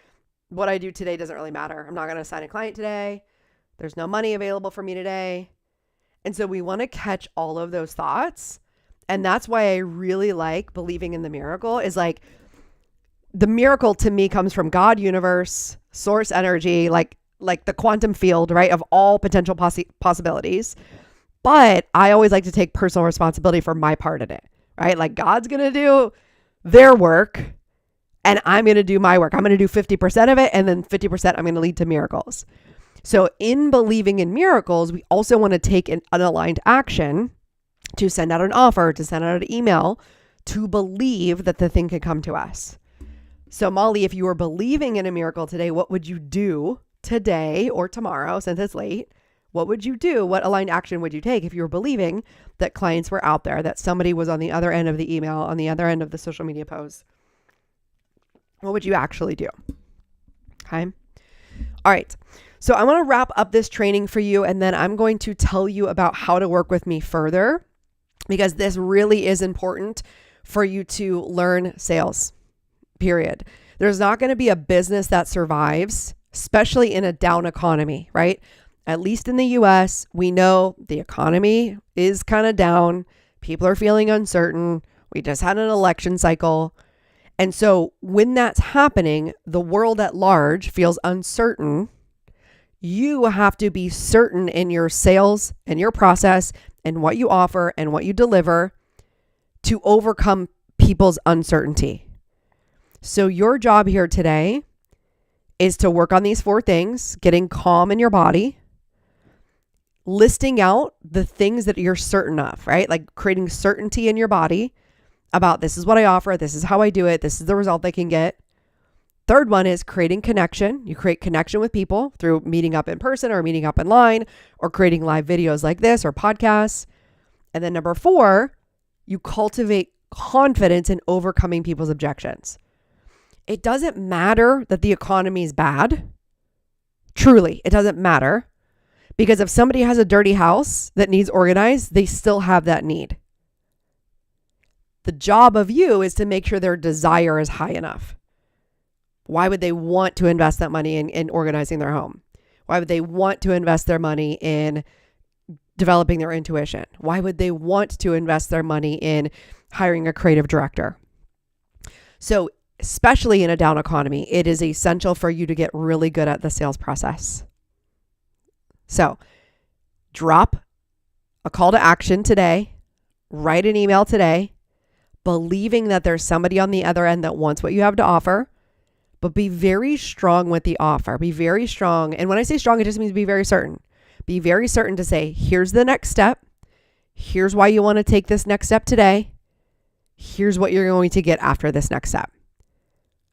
what I do today doesn't really matter. I'm not going to sign a client today. There's no money available for me today. And so we want to catch all of those thoughts. And that's why I really like believing in the miracle is like the miracle to me comes from God, universe, source energy, like the quantum field, right, of all potential possibilities. But I always like to take personal responsibility for my part in it, right? Like God's going to do their work and I'm going to do my work. I'm going to do 50% of it. And then 50% I'm going to lead to miracles. So in believing in miracles, we also want to take an unaligned action to send out an offer, to send out an email, to believe that the thing could come to us. So Molly, if you were believing in a miracle today, what would you do today or tomorrow, since it's late? What would you do? What aligned action would you take if you were believing that clients were out there, that somebody was on the other end of the email, on the other end of the social media post? What would you actually do? Okay. All right. So I want to wrap up this training for you, and then I'm going to tell you about how to work with me further, because this really is important for you to learn sales, period. There's not going to be a business that survives, especially in a down economy, right? At least in the US, we know the economy is kind of down. People are feeling uncertain. We just had an election cycle. And so when that's happening, the world at large feels uncertain. You have to be certain in your sales and your process and what you offer and what you deliver to overcome people's uncertainty. So your job here today is to work on these 4 things: getting calm in your body, listing out the things that you're certain of, right? Like creating certainty in your body about, this is what I offer, this is how I do it, this is the result they can get. Third one is creating connection. You create connection with people through meeting up in person or meeting up online or creating live videos like this or podcasts. And then number 4, you cultivate confidence in overcoming people's objections. It doesn't matter that the economy is bad. Truly, it doesn't matter. Because if somebody has a dirty house that needs organized, they still have that need. The job of you is to make sure their desire is high enough. Why would they want to invest that money in organizing their home? Why would they want to invest their money in developing their intuition? Why would they want to invest their money in hiring a creative director? So, especially in a down economy, it is essential for you to get really good at the sales process. So, drop a call to action today, write an email today, believing that there's somebody on the other end that wants what you have to offer, but be very strong with the offer. Be very strong. And when I say strong, it just means be very certain. Be very certain to say, here's the next step. Here's why you want to take this next step today. Here's what you're going to get after this next step.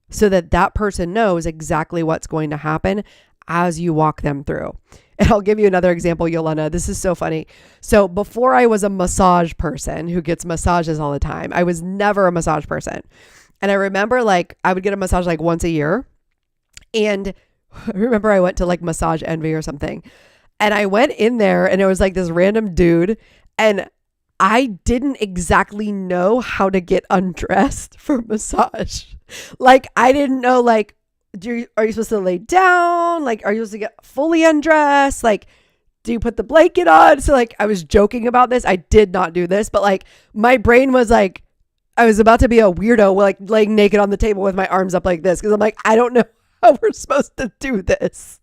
So that that person knows exactly what's going to happen as you walk them through. And I'll give you another example, Yolanda. This is so funny. So before I was a massage person who gets massages all the time, I was never a massage person. And I remember I would get a massage once a year. And I remember I went to Massage Envy or something. And I went in there and it was this random dude. And I didn't exactly know how to get undressed for massage. I didn't know, are you supposed to lay down? Are you supposed to get fully undressed? Do you put the blanket on? So I was joking about this. I did not do this, but my brain was I was about to be a weirdo, laying naked on the table with my arms up like this. Cause I'm I don't know how we're supposed to do this.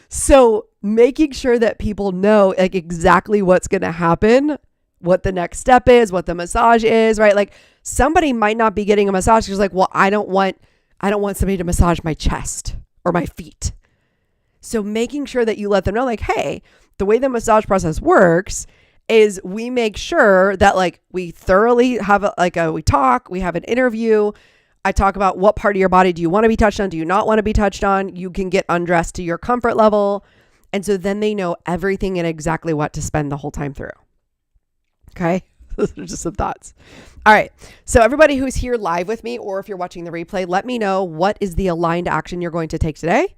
So making sure that people know exactly what's going to happen, what the next step is, what the massage is, right? Somebody might not be getting a massage because well, I don't want somebody to massage my chest or my feet. So making sure that you let them know hey, the way the massage process works is we make sure that we thoroughly have we talk, we have an interview. I talk about what part of your body do you want to be touched on? Do you not want to be touched on? You can get undressed to your comfort level. And so then they know everything and exactly what to spend the whole time through. Okay. Those are just some thoughts. All right. So everybody who's here live with me, or if you're watching the replay, let me know what is the aligned action you're going to take today,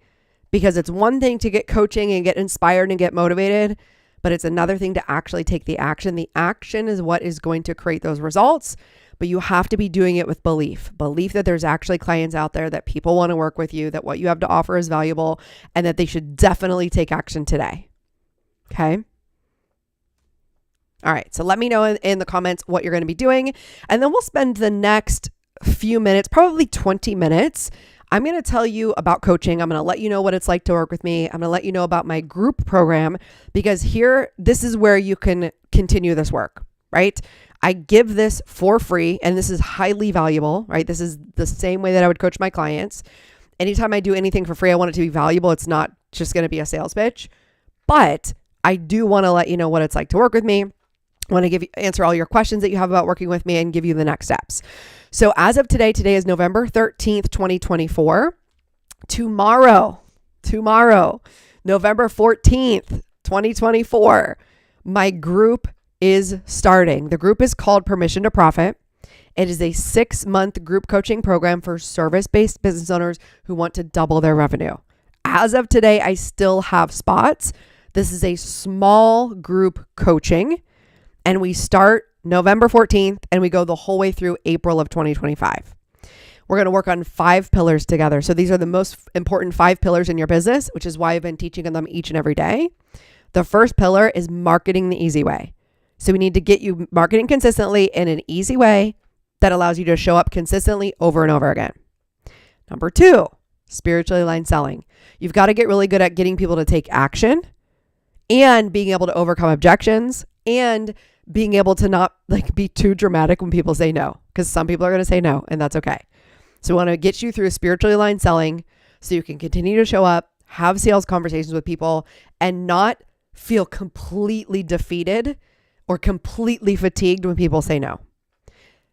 because it's one thing to get coaching and get inspired and get motivated, but it's another thing to actually take the action. The action is what is going to create those results, but you have to be doing it with belief that there's actually clients out there, that people want to work with you, that what you have to offer is valuable, and that they should definitely take action today. Okay. All right. So let me know in the comments what you're going to be doing. And then we'll spend the next few minutes, probably 20 minutes. I'm going to tell you about coaching. I'm going to let you know what it's like to work with me. I'm going to let you know about my group program, because this is where you can continue this work, right? I give this for free, and this is highly valuable, right? This is the same way that I would coach my clients. Anytime I do anything for free, I want it to be valuable. It's not just going to be a sales pitch, but I do want to let you know what it's like to work with me. I want to answer all your questions that you have about working with me and give you the next steps. So as of today is November 13th, 2024. Tomorrow, November 14th, 2024, my group is starting. The group is called Permission to Profit. It is a 6-month group coaching program for service-based business owners who want to double their revenue. As of today, I still have spots. This is a small group coaching, and we start November 14th and we go the whole way through April of 2025. We're going to work on 5 pillars together. So these are the most important 5 pillars in your business, which is why I've been teaching them each and every day. The first pillar is marketing the easy way. So we need to get you marketing consistently in an easy way that allows you to show up consistently over and over again. Number 2, spiritually aligned selling. You've got to get really good at getting people to take action and being able to overcome objections and being able to not be too dramatic when people say no, because some people are going to say no, and that's okay. So we want to get you through spiritually aligned selling so you can continue to show up, have sales conversations with people, and not feel completely defeated or completely fatigued when people say no.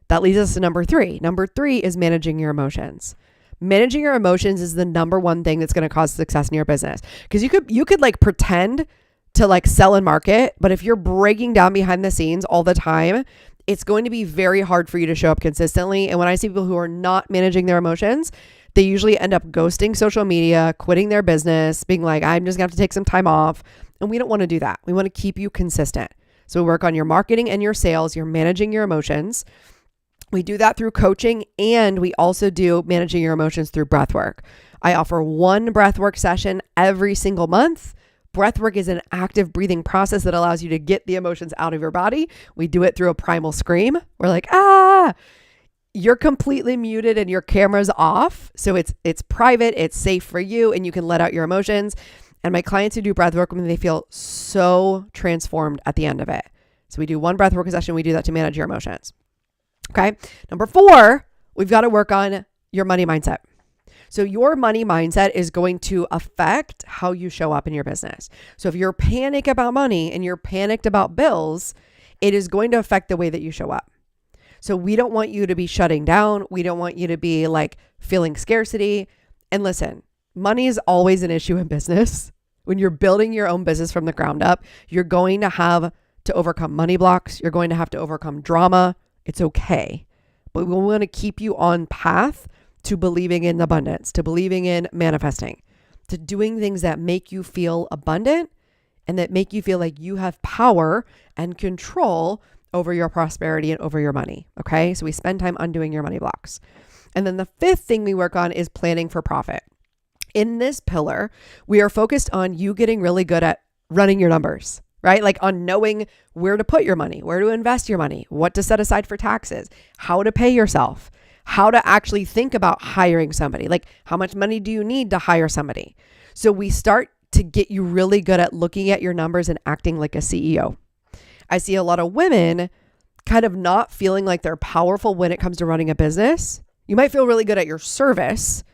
That leads us to number 3. Number 3 is managing your emotions. Managing your emotions is the number one thing that's going to cause success in your business. Because you could pretend to sell and market, but if you're breaking down behind the scenes all the time, it's going to be very hard for you to show up consistently. And when I see people who are not managing their emotions, they usually end up ghosting social media, quitting their business, being like, I'm just gonna have to take some time off. And we don't want to do that. We want to keep you consistent. So we work on your marketing and your sales, you're managing your emotions. We do that through coaching, and we also do managing your emotions through breath work. I offer 1 breath work session every single month. Breath work is an active breathing process that allows you to get the emotions out of your body. We do it through a primal scream. We're like, you're completely muted and your camera's off. So it's private, it's safe for you, and you can let out your emotions. And my clients who do breath work, they feel so transformed at the end of it. So we do 1 breath work session. We do that to manage your emotions. Okay. Number 4, we've got to work on your money mindset. So your money mindset is going to affect how you show up in your business. So if you're panicked about money and you're panicked about bills, it is going to affect the way that you show up. So we don't want you to be shutting down. We don't want you to be feeling scarcity. And listen, money is always an issue in business. When you're building your own business from the ground up, you're going to have to overcome money blocks. You're going to have to overcome drama. It's okay. But we want to keep you on path to believing in abundance, to believing in manifesting, to doing things that make you feel abundant and that make you feel like you have power and control over your prosperity and over your money. Okay. So we spend time undoing your money blocks. And then the 5th thing we work on is planning for profit. In this pillar, we are focused on you getting really good at running your numbers, right? On knowing where to put your money, where to invest your money, what to set aside for taxes, how to pay yourself, how to actually think about hiring somebody, how much money do you need to hire somebody? So we start to get you really good at looking at your numbers and acting like a CEO. I see a lot of women kind of not feeling like they're powerful when it comes to running a business. You might feel really good at your service,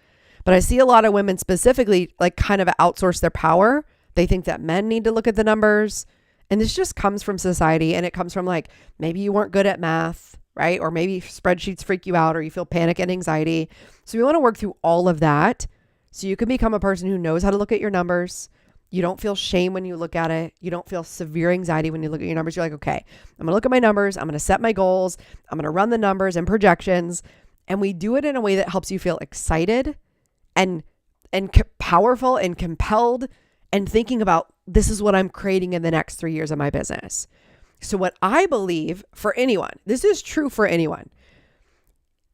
but I see a lot of women specifically kind of outsource their power. They think that men need to look at the numbers. And this just comes from society, and it comes from maybe you weren't good at math, right? Or maybe spreadsheets freak you out or you feel panic and anxiety. So we want to work through all of that so you can become a person who knows how to look at your numbers. You don't feel shame when you look at it. You don't feel severe anxiety when you look at your numbers. You're like, okay, I'm going to look at my numbers. I'm going to set my goals. I'm going to run the numbers and projections. And we do it in a way that helps you feel excited and powerful and compelled and thinking about this is what I'm creating in the next 3 years of my business. So what I believe for anyone, this is true for anyone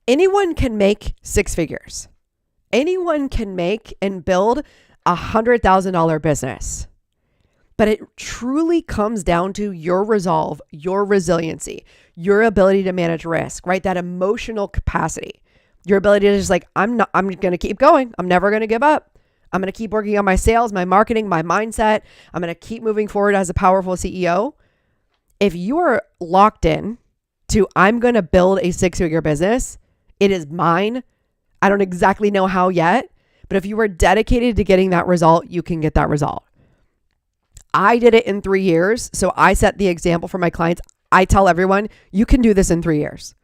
can make 6 figures. Anyone can make and build $100,000 business, but it truly comes down to your resolve, your resiliency, your ability to manage risk, right? That emotional capacity, your ability to just I'm going to keep going. I'm never going to give up. I'm going to keep working on my sales, my marketing, my mindset. I'm going to keep moving forward as a powerful CEO. If you are locked in to, I'm going to build a 6-figure business, it is mine. I don't exactly know how yet, but if you are dedicated to getting that result, you can get that result. I did it in 3 years. So I set the example for my clients. I tell everyone, you can do this in 3 years,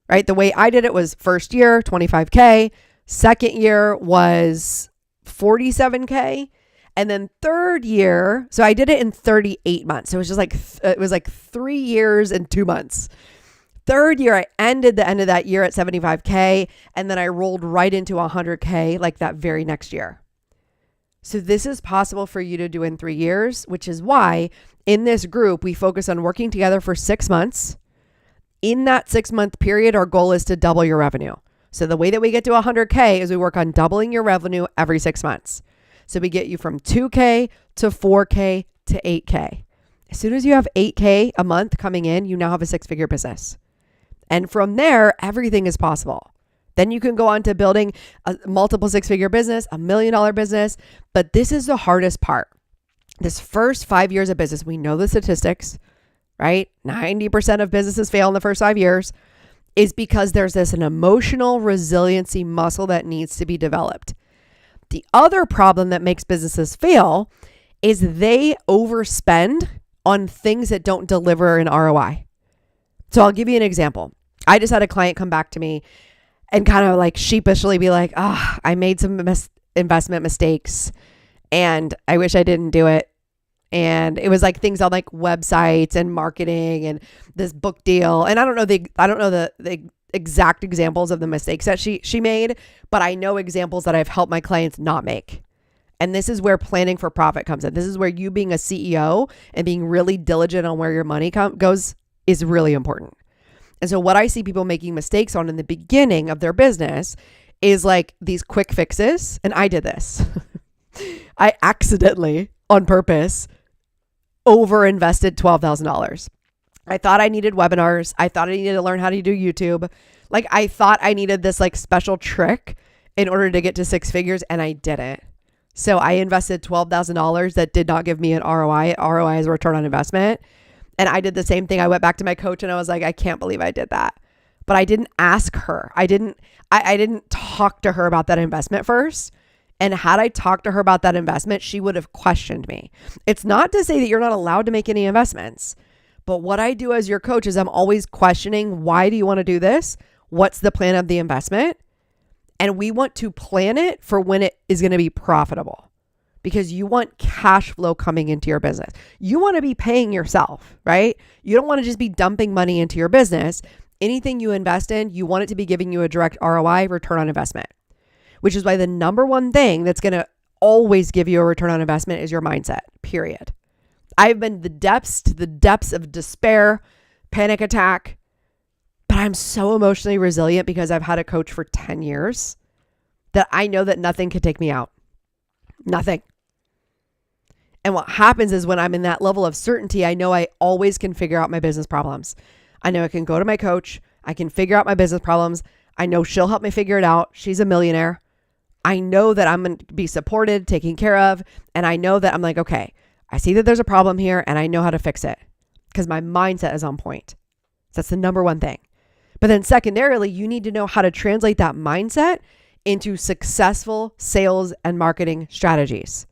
right? The way I did it was first year, 25K. Second year was 47K. And then third year, so I did it in 38 months. So it was just like, it was like 3 years and 2 months. Third year, I ended the end of that year at 75K. And then I rolled right into 100K like that very next year. So this is possible for you to do in 3 years, which is why in this group, we focus on working together for 6 months. In that 6-month period, our goal is to double your revenue. So the way that we get to 100K is we work on doubling your revenue every 6 months. So we get you from 2K to 4K to 8K. As soon as you have 8K a month coming in, you now have a 6-figure business. And from there, everything is possible. Then you can go on to building a multiple 6-figure business, $1 million business. But this is the hardest part. This first 5 years of business, we know the statistics, right? 90% of businesses fail in the first 5 years, is because there's an emotional resiliency muscle that needs to be developed. The other problem that makes businesses fail is they overspend on things that don't deliver an ROI. So I'll give you an example. I just had a client come back to me and kind of like sheepishly be like, I made some investment mistakes and I wish I didn't do it. And it was like things on like websites and marketing and this book deal. And I don't know the exact examples of the mistakes that she made, but I know examples that I've helped my clients not make. And this is where planning for profit comes in. This is where you being a CEO and being really diligent on where your money goes is really important. And so what I see people making mistakes on in the beginning of their business is like these quick fixes. And I did this. I accidentally, on purpose, over-invested $12,000. I thought I needed webinars. I thought I needed to learn how to do YouTube. Like I thought I needed this like special trick in order to get to 6 figures, and I didn't. So I invested $12,000 that did not give me an ROI. ROI is a return on investment. And I did the same thing. I went back to my coach and I was like, I can't believe I did that. But I didn't ask her. I didn't talk to her about that investment first. And had I talked to her about that investment, she would have questioned me. It's not to say that you're not allowed to make any investments. But what I do as your coach is I'm always questioning, why do you want to do this? What's the plan of the investment? And we want to plan it for when it is going to be profitable, because you want cash flow coming into your business. You want to be paying yourself, right? You don't want to just be dumping money into your business. Anything you invest in, you want it to be giving you a direct ROI, return on investment, which is why the number one thing that's going to always give you a return on investment is your mindset, period. I've been to the depths of despair, panic attack, but I'm so emotionally resilient because I've had a coach for 10 years that I know that nothing could take me out. Nothing. And what happens is when I'm in that level of certainty, I know I always can figure out my business problems. I know I can go to my coach. I can figure out my business problems. I know she'll help me figure it out. She's a millionaire. I know that I'm going to be supported, taken care of. And I know that I'm like, okay, I see that there's a problem here and I know how to fix it because my mindset is on point. So that's the number one thing. But then secondarily, you need to know how to translate that mindset into successful sales and marketing strategies.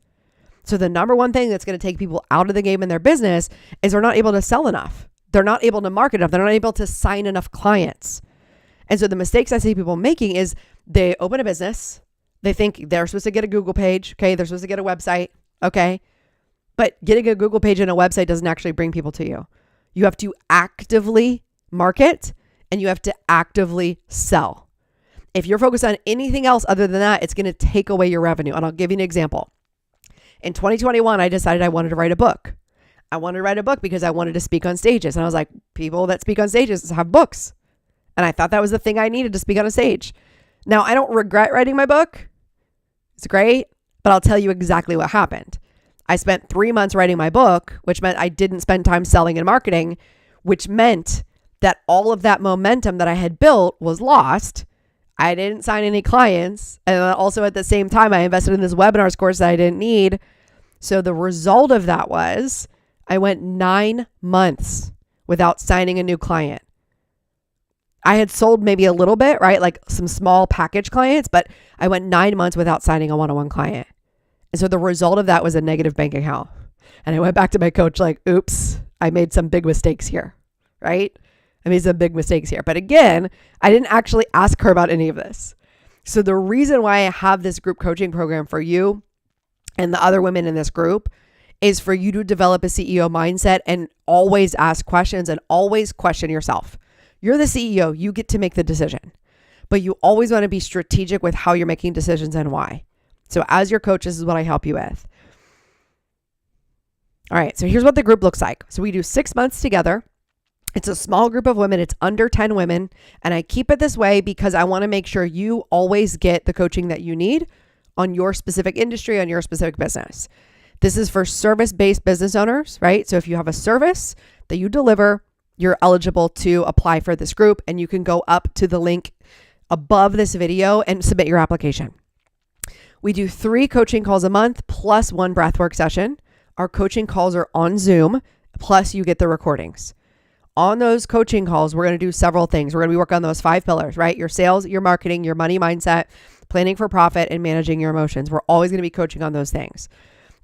So the number one thing that's going to take people out of the game in their business is they're not able to sell enough. They're not able to market enough. They're not able to sign enough clients. And so the mistakes I see people making is they open a business. They think they're supposed to get a Google page. Okay. They're supposed to get a website. Okay. But getting a Google page and a website doesn't actually bring people to you. You have to actively market and you have to actively sell. If you're focused on anything else other than that, it's going to take away your revenue. And I'll give you an example. In 2021, I decided I wanted to write a book. I wanted to write a book because I wanted to speak on stages. And I was like, people that speak on stages have books. And I thought that was the thing I needed to speak on a stage. Now, I don't regret writing my book. It's great, but I'll tell you exactly what happened. I spent 3 months writing my book, which meant I didn't spend time selling and marketing, which meant that all of that momentum that I had built was lost. I didn't sign any clients. And also at the same time, I invested in this webinars course that I didn't need. So the result of that was I went 9 months without signing a new client. I had sold maybe a little bit, right? Like some small package clients, but I went 9 months without signing a one-on-one client. And so the result of that was a negative bank account. And I went back to my coach like, oops, I made some big mistakes here, right? I made some big mistakes here. But again, I didn't actually ask her about any of this. So the reason why I have this group coaching program for you and the other women in this group is for you to develop a CEO mindset and always ask questions and always question yourself. You're the CEO, you get to make the decision, but you always want to be strategic with how you're making decisions and why. So as your coach, this is what I help you with. All right, so here's what the group looks like. So we do 6 months together. It's a small group of women. It's under 10 women. And I keep it this way because I want to make sure you always get the coaching that you need on your specific industry, on your specific business. This is for service-based business owners, right? So if you have a service that you deliver, you're eligible to apply for this group, and you can go up to the link above this video and submit your application. We do 3 coaching calls a month plus 1 breathwork session. Our coaching calls are on Zoom, plus you get the recordings. On those coaching calls, we're going to do several things. We're going to be working on those 5 pillars, right? Your sales, your marketing, your money mindset, planning for profit, and managing your emotions. We're always going to be coaching on those things.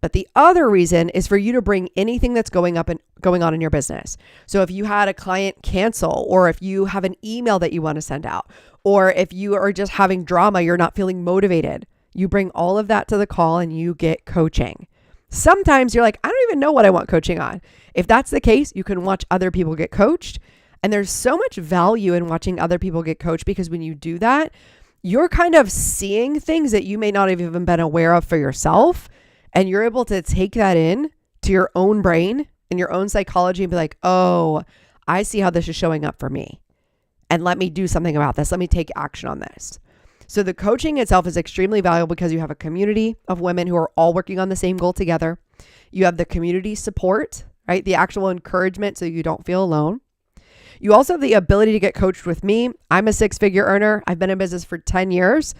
But the other reason is for you to bring anything that's going on in your business. So if you had a client cancel, or if you have an email that you want to send out, or if you are just having drama, you're not feeling motivated, you bring all of that to the call and you get coaching. Sometimes you're like, I don't even know what I want coaching on. If that's the case, you can watch other people get coached. And there's so much value in watching other people get coached, because when you do that, you're kind of seeing things that you may not have even been aware of for yourself. And you're able to take that in to your own brain and your own psychology and be like, oh, I see how this is showing up for me. And let me do something about this. Let me take action on this. So the coaching itself is extremely valuable because you have a community of women who are all working on the same goal together. You have the community support, right? The actual encouragement so you don't feel alone. You also have the ability to get coached with me. I'm a 6-figure earner. I've been in business for 10 years.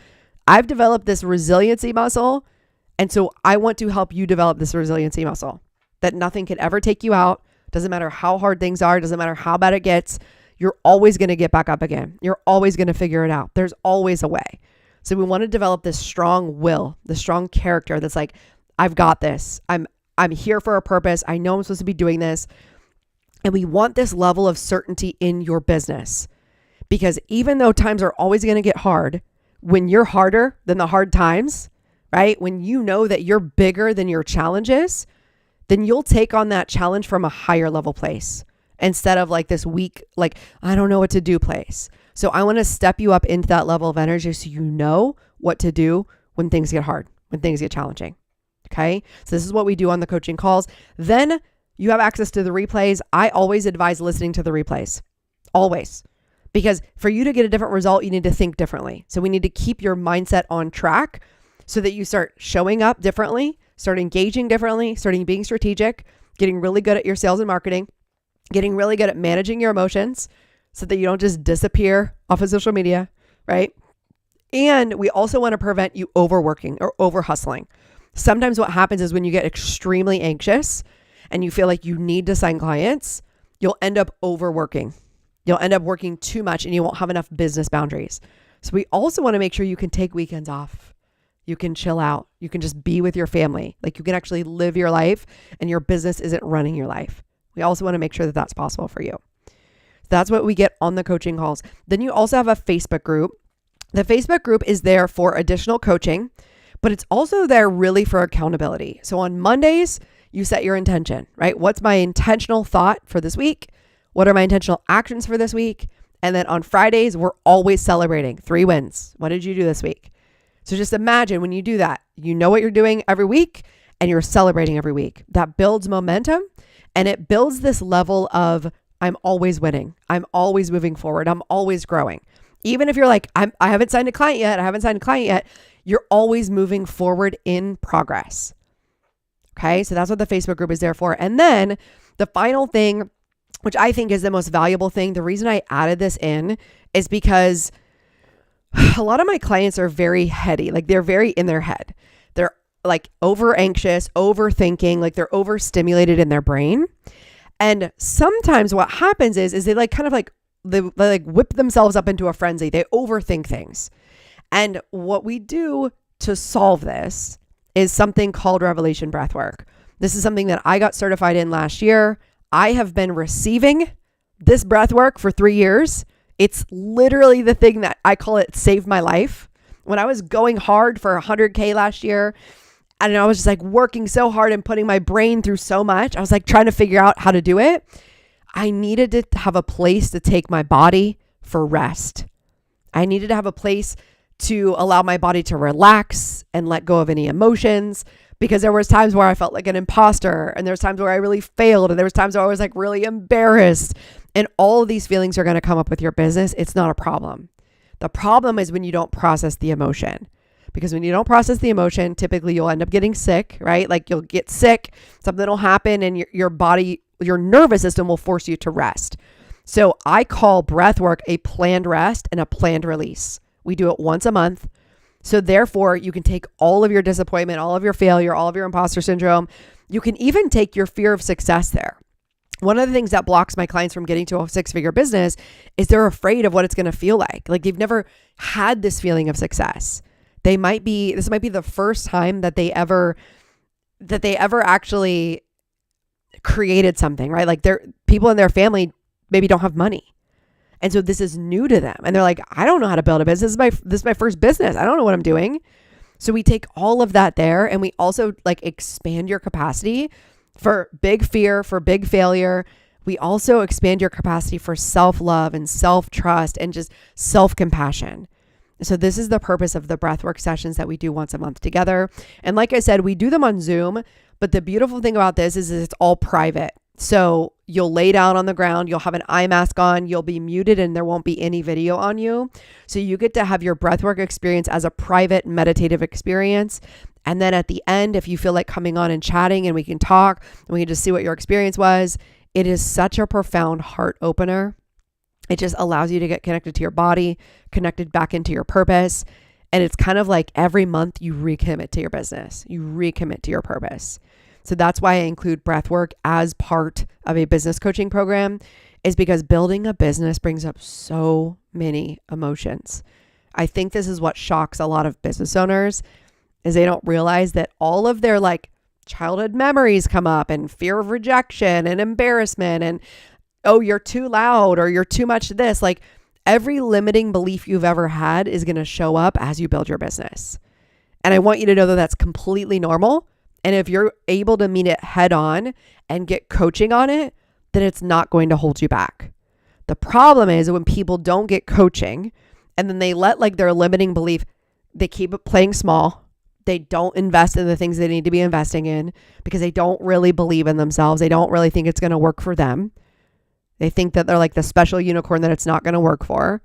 I've developed this resiliency muscle. And so I want to help you develop this resiliency muscle, that nothing can ever take you out. Doesn't matter how hard things are. Doesn't matter how bad it gets. You're always going to get back up again. You're always going to figure it out. There's always a way. So we want to develop this strong will, the strong character that's like, I've got this. I'm here for a purpose. I know I'm supposed to be doing this. And we want this level of certainty in your business, because even though times are always going to get hard, when you're harder than the hard times, right? When you know that you're bigger than your challenges, then you'll take on that challenge from a higher level place instead of like this weak, like, I don't know what to do place. So I want to step you up into that level of energy so you know what to do when things get hard, when things get challenging. Okay. So this is what we do on the coaching calls. Then you have access to the replays. I always advise listening to the replays, always. Because for you to get a different result, you need to think differently. So we need to keep your mindset on track so that you start showing up differently, start engaging differently, starting being strategic, getting really good at your sales and marketing, getting really good at managing your emotions so that you don't just disappear off of social media, right? And we also want to prevent you overworking or over hustling. Sometimes what happens is when you get extremely anxious and you feel like you need to sign clients, you'll end up overworking. You'll end up working too much and you won't have enough business boundaries. So we also want to make sure you can take weekends off. You can chill out. You can just be with your family. Like you can actually live your life and your business isn't running your life. We also want to make sure that that's possible for you. That's what we get on the coaching calls. Then you also have a Facebook group. The Facebook group is there for additional coaching, but it's also there really for accountability. So on Mondays, you set your intention, right? What's my intentional thought for this week? What are my intentional actions for this week? And then on Fridays, we're always celebrating 3 wins. What did you do this week? So just imagine when you do that, you know what you're doing every week and you're celebrating every week. That builds momentum and it builds this level of I'm always winning. I'm always moving forward. I'm always growing. Even if you're like, I haven't signed a client yet. You're always moving forward in progress. Okay. So that's what the Facebook group is there for. And then the final thing, which I think is the most valuable thing, the reason I added this in is because a lot of my clients are very heady. Like they're very in their head. They're like over anxious, overthinking, like they're overstimulated in their brain. And sometimes what happens is they like kind of like, they like whip themselves up into a frenzy. They overthink things. And what we do to solve this is something called Revelation Breathwork. This is something that I got certified in last year. I have been receiving this breathwork for 3 years. It's literally the thing that I call it saved my life. When I was going hard for 100K last year And I was just like working so hard and putting my brain through so much. I was like trying to figure out how to do it. I needed to have a place to take my body for rest. I needed to have a place to allow my body to relax and let go of any emotions, because there was times where I felt like an imposter, and there's times where I really failed, and there was times where I was like really embarrassed. And all of these feelings are going to come up with your business. It's not a problem. The problem is when you don't process the emotion. Because when you don't process the emotion, typically you'll end up getting sick, right? Like you'll get sick, something will happen, and your body, your nervous system will force you to rest. So I call breath work a planned rest and a planned release. We do it once a month. So therefore, you can take all of your disappointment, all of your failure, all of your imposter syndrome. You can even take your fear of success there. One of the things that blocks my clients from getting to a 6-figure business is they're afraid of what it's going to feel like. Like they've never had this feeling of success. This might be the first time that they ever actually created something, right? Like people in their family maybe don't have money. And so this is new to them. And they're like, I don't know how to build a business. This is my first business. I don't know what I'm doing. So we take all of that there, and we also like expand your capacity for big fear, for big failure. We also expand your capacity for self-love and self-trust and just self-compassion. So this is the purpose of the breathwork sessions that we do once a month together. And like I said, we do them on Zoom, but the beautiful thing about this is it's all private. So you'll lay down on the ground, you'll have an eye mask on, you'll be muted, and there won't be any video on you. So you get to have your breathwork experience as a private meditative experience. And then at the end, if you feel like coming on and chatting and we can talk and we can just see what your experience was, it is such a profound heart opener. It just allows you to get connected to your body, connected back into your purpose. And it's kind of like every month you recommit to your business, you recommit to your purpose. So that's why I include breath work as part of a business coaching program, is because building a business brings up so many emotions. I think this is what shocks a lot of business owners, is they don't realize that all of their like childhood memories come up, and fear of rejection and embarrassment and, oh, you're too loud or you're too much this. Like every limiting belief you've ever had is going to show up as you build your business. And I want you to know that that's completely normal. And if you're able to meet it head on and get coaching on it, then it's not going to hold you back. The problem is when people don't get coaching and then they let like their limiting belief, they keep it playing small. They don't invest in the things they need to be investing in because they don't really believe in themselves. They don't really think it's going to work for them. They think that they're like the special unicorn that it's not going to work for.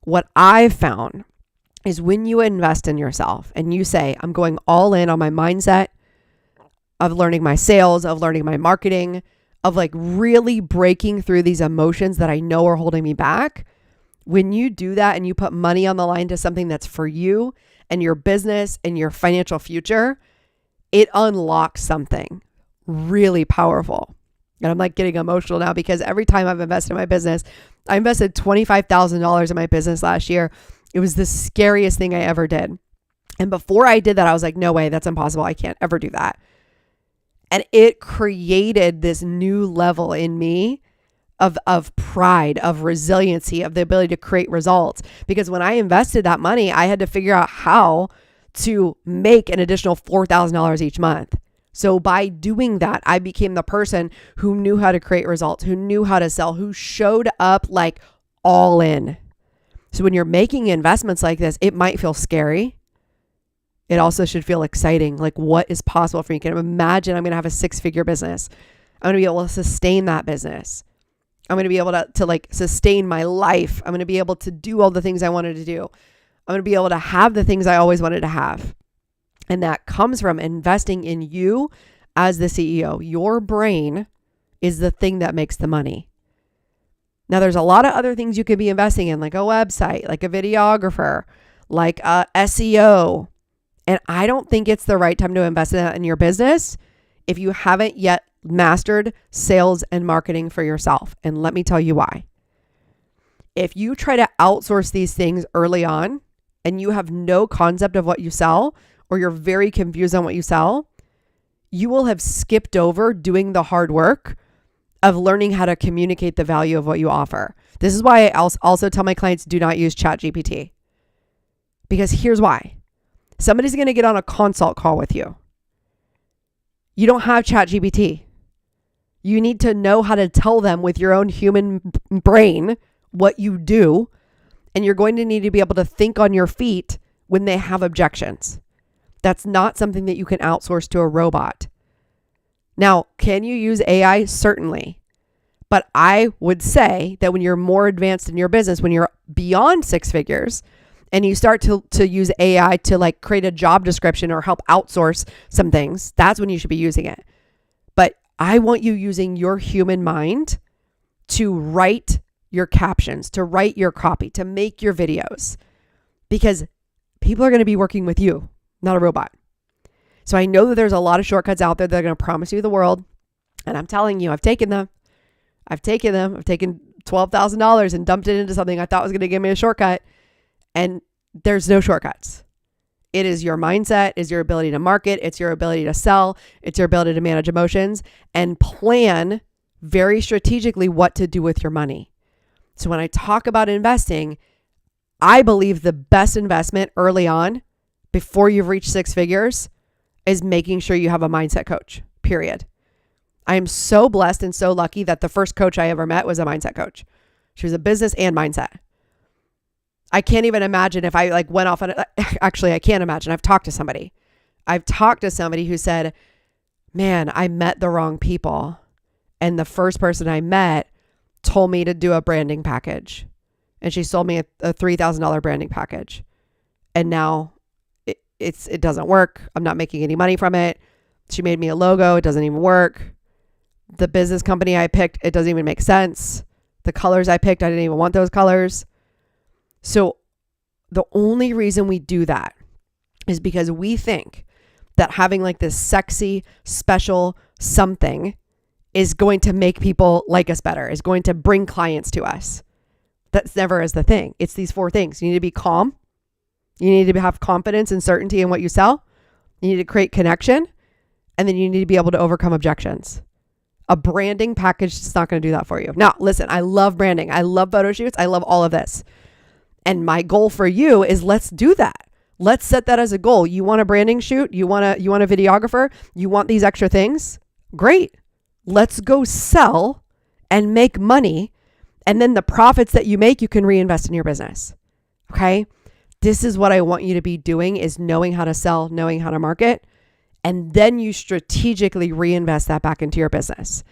What I've found is when you invest in yourself and you say, I'm going all in on my mindset of learning my sales, of learning my marketing, of like really breaking through these emotions that I know are holding me back. When you do that and you put money on the line to something that's for you and your business and your financial future, it unlocks something really powerful. And I'm like getting emotional now because every time I've invested in my business, I invested $25,000 in my business last year. It was the scariest thing I ever did. And before I did that, I was like, no way, that's impossible. I can't ever do that. And it created this new level in me of pride, of resiliency, of the ability to create results. Because when I invested that money, I had to figure out how to make an additional $4,000 each month. So by doing that, I became the person who knew how to create results, who knew how to sell, who showed up like all in. So when you're making investments like this, it might feel scary. It also should feel exciting. Like what is possible for you? Can imagine I'm going to have a 6-figure business. I'm going to be able to sustain that business. I'm going to be able to like sustain my life. I'm going to be able to do all the things I wanted to do. I'm going to be able to have the things I always wanted to have. And that comes from investing in you as the CEO. Your brain is the thing that makes the money. Now, there's a lot of other things you could be investing in, like a website, like a videographer, like a SEO. And I don't think it's the right time to invest in that in your business if you haven't yet mastered sales and marketing for yourself. And let me tell you why. If you try to outsource these things early on and you have no concept of what you sell, or you're very confused on what you sell, you will have skipped over doing the hard work of learning how to communicate the value of what you offer. This is why I also tell my clients, do not use ChatGPT. Because here's why. Somebody's going to get on a consult call with you. You don't have ChatGPT. You need to know how to tell them with your own human brain what you do. And you're going to need to be able to think on your feet when they have objections. That's not something that you can outsource to a robot. Now, can you use AI? Certainly. But I would say that when you're more advanced in your business, when you're beyond six figures and you start to use AI to like create a job description or help outsource some things, that's when you should be using it. But I want you using your human mind to write your captions, to write your copy, to make your videos, because people are going to be working with you, not a robot. So I know that there's a lot of shortcuts out there that are going to promise you the world. And I'm telling you, I've taken them. I've taken $12,000 and dumped it into something I thought was going to give me a shortcut. And there's no shortcuts. It is your mindset, is your ability to market, it's your ability to sell, it's your ability to manage emotions and plan very strategically what to do with your money. So when I talk about investing, I believe the best investment early on, before you've reached six figures, is making sure you have a mindset coach, period. I am so blessed and so lucky that the first coach I ever met was a mindset coach. She was a business and mindset. I can't even imagine if I like went off on it. Actually, I can't imagine. I've talked to somebody who said, man, I met the wrong people. And the first person I met told me to do a branding package. And she sold me a $3,000 branding package. And now it doesn't work. I'm not making any money from it. She made me a logo. It doesn't even work. The business company I picked, it doesn't even make sense. The colors I picked, I didn't even want those colors. So the only reason we do that is because we think that having like this sexy, special something is going to make people like us better, is going to bring clients to us. That's never is the thing. It's these four things. You need to be calm. You need to have confidence and certainty in what you sell. You need to create connection. And then you need to be able to overcome objections. A branding package is not going to do that for you. Now, listen, I love branding. I love photo shoots. I love all of this. And my goal for you is let's do that. Let's set that as a goal. You want a branding shoot? You want a videographer? You want these extra things? Great. Let's go sell and make money. And then the profits that you make, you can reinvest in your business. Okay? This is what I want you to be doing, is knowing how to sell, knowing how to market. And then you strategically reinvest that back into your business.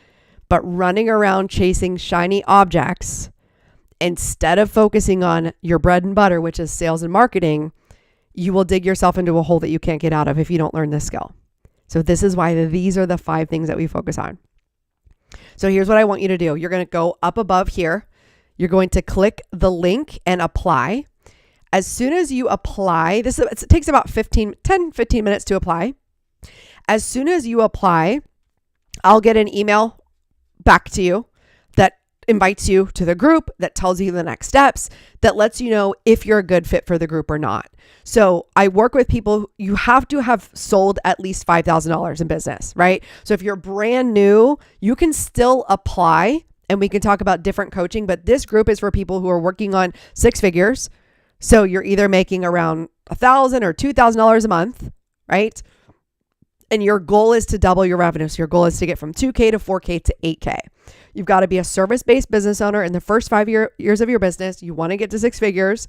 But running around chasing shiny objects instead of focusing on your bread and butter, which is sales and marketing, you will dig yourself into a hole that you can't get out of if you don't learn this skill. So this is why these are the 5 things that we focus on. So here's what I want you to do. You're going to go up above here. You're going to click the link and apply. As soon as you apply, it takes about 15 minutes to apply. As soon as you apply, I'll get an email back to you that invites you to the group, that tells you the next steps, that lets you know if you're a good fit for the group or not. So I work with people, you have to have sold at least $5,000 in business, right? So if you're brand new, you can still apply and we can talk about different coaching, but this group is for people who are working on 6 figures. So you're either making around $1,000 or $2,000 a month, right? And your goal is to double your revenue. So your goal is to get from 2K to 4K to 8K. You've got to be a service-based business owner in the first 5 years of your business. You want to get to 6 figures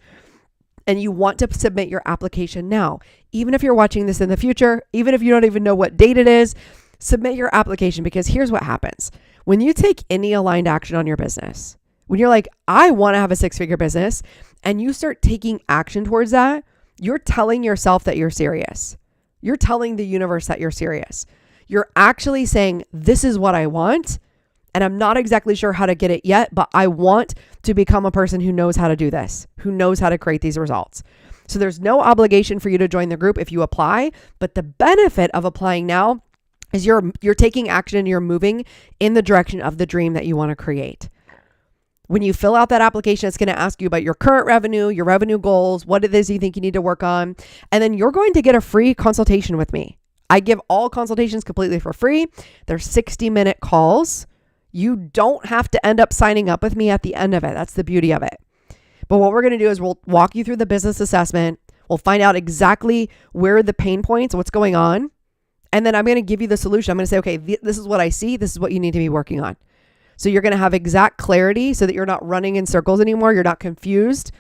and you want to submit your application now. Even if you're watching this in the future, even if you don't even know what date it is, submit your application, because here's what happens. When you take any aligned action on your business, when you're like, I want to have a 6-figure business, and you start taking action towards that, you're telling yourself that you're serious. You're telling the universe that you're serious. You're actually saying, this is what I want, and I'm not exactly sure how to get it yet, but I want to become a person who knows how to do this, who knows how to create these results. So there's no obligation for you to join the group if you apply, but the benefit of applying now is you're taking action and you're moving in the direction of the dream that you want to create. When you fill out that application, it's going to ask you about your current revenue, your revenue goals, what it is you think you need to work on. And then you're going to get a free consultation with me. I give all consultations completely for free. They're 60-minute calls. You don't have to end up signing up with me at the end of it. That's the beauty of it. But what we're going to do is we'll walk you through the business assessment. We'll find out exactly where the pain points, what's going on. And then I'm going to give you the solution. I'm going to say, okay, this is what I see. This is what you need to be working on. So you're going to have exact clarity so that you're not running in circles anymore. You're not confused.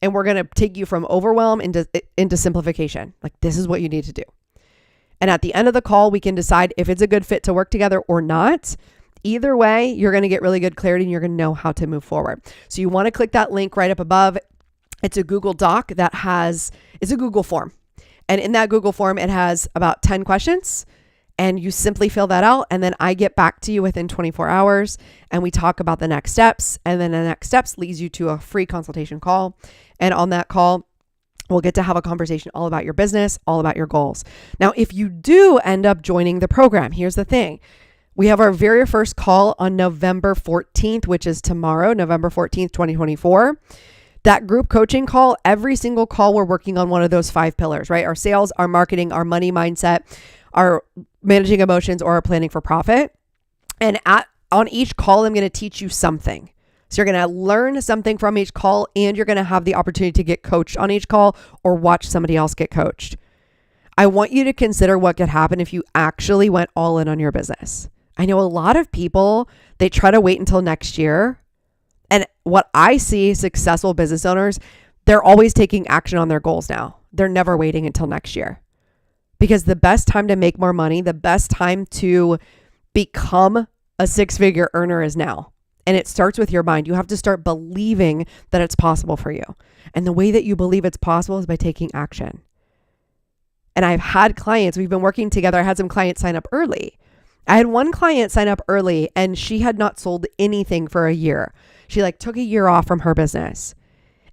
And we're going to take you from overwhelm into simplification. Like, this is what you need to do. And at the end of the call, we can decide if it's a good fit to work together or not. Either way, you're going to get really good clarity and you're going to know how to move forward. So you want to click that link right up above. It's a Google Doc it's a Google form. And in that Google form, it has about 10 questions and you simply fill that out. And then I get back to you within 24 hours and we talk about the next steps. And then the next steps leads you to a free consultation call. And on that call, we'll get to have a conversation all about your business, all about your goals. Now, if you do end up joining the program, here's the thing. We have our very first call on November 14th, which is tomorrow, November 14th, 2024. That group coaching call, every single call, we're working on one of those 5 pillars, right? Our sales, our marketing, our money mindset, our managing emotions, or our planning for profit. And on each call, I'm going to teach you something. So you're going to learn something from each call and you're going to have the opportunity to get coached on each call or watch somebody else get coached. I want you to consider what could happen if you actually went all in on your business. I know a lot of people, they try to wait until next year. And what I see successful business owners, they're always taking action on their goals now. They're never waiting until next year. Because the best time to make more money, the best time to become a 6-figure earner is now. And it starts with your mind. You have to start believing that it's possible for you. And the way that you believe it's possible is by taking action. And I've had clients, we've been working together. I had some clients sign up early. I had one client sign up early and she had not sold anything for a year. She took a year off from her business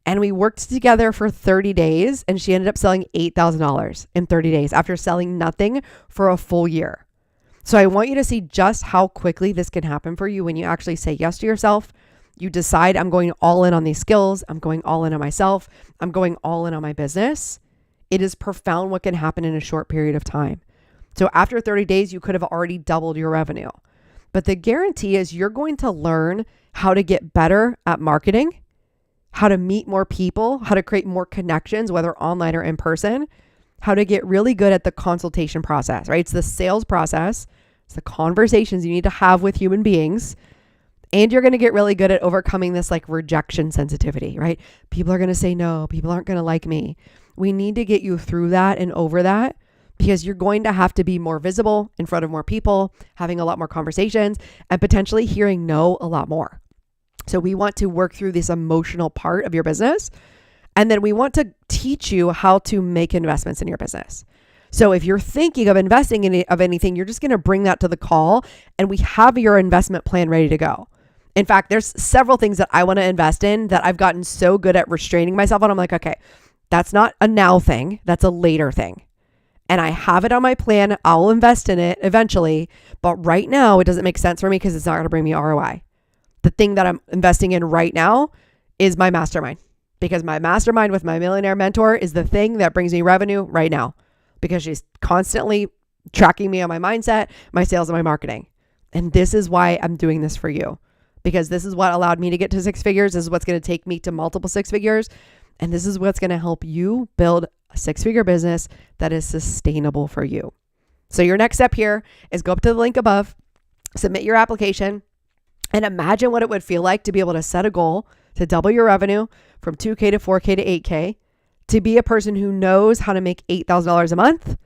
and we worked together for 30 days and she ended up selling $8,000 in 30 days after selling nothing for a full year. So I want you to see just how quickly this can happen for you when you actually say yes to yourself. You decide, I'm going all in on these skills. I'm going all in on myself. I'm going all in on my business. It is profound what can happen in a short period of time. So after 30 days, you could have already doubled your revenue. But the guarantee is you're going to learn how to get better at marketing, how to meet more people, how to create more connections, whether online or in person, how to get really good at the consultation process, right? It's the sales process. It's the conversations you need to have with human beings. And you're going to get really good at overcoming this rejection sensitivity, right? People are going to say no. People aren't going to like me. We need to get you through that and over that because you're going to have to be more visible in front of more people, having a lot more conversations, and potentially hearing no a lot more. So we want to work through this emotional part of your business. And then we want to teach you how to make investments in your business. So if you're thinking of investing in anything, you're just going to bring that to the call and we have your investment plan ready to go. In fact, there's several things that I want to invest in that I've gotten so good at restraining myself on. I'm like, okay, that's not a now thing. That's a later thing. And I have it on my plan. I'll invest in it eventually. But right now, it doesn't make sense for me because it's not going to bring me ROI. The thing that I'm investing in right now is my mastermind. Because my mastermind with my millionaire mentor is the thing that brings me revenue right now. Because she's constantly tracking me on my mindset, my sales, and my marketing. And this is why I'm doing this for you. Because this is what allowed me to get to 6 figures. This is what's going to take me to multiple 6 figures. And this is what's going to help you build a 6-figure business that is sustainable for you. So your next step here is go up to the link above, submit your application, and imagine what it would feel like to be able to set a goal to double your revenue from 2K to 4K to 8K, to be a person who knows how to make $8,000 a month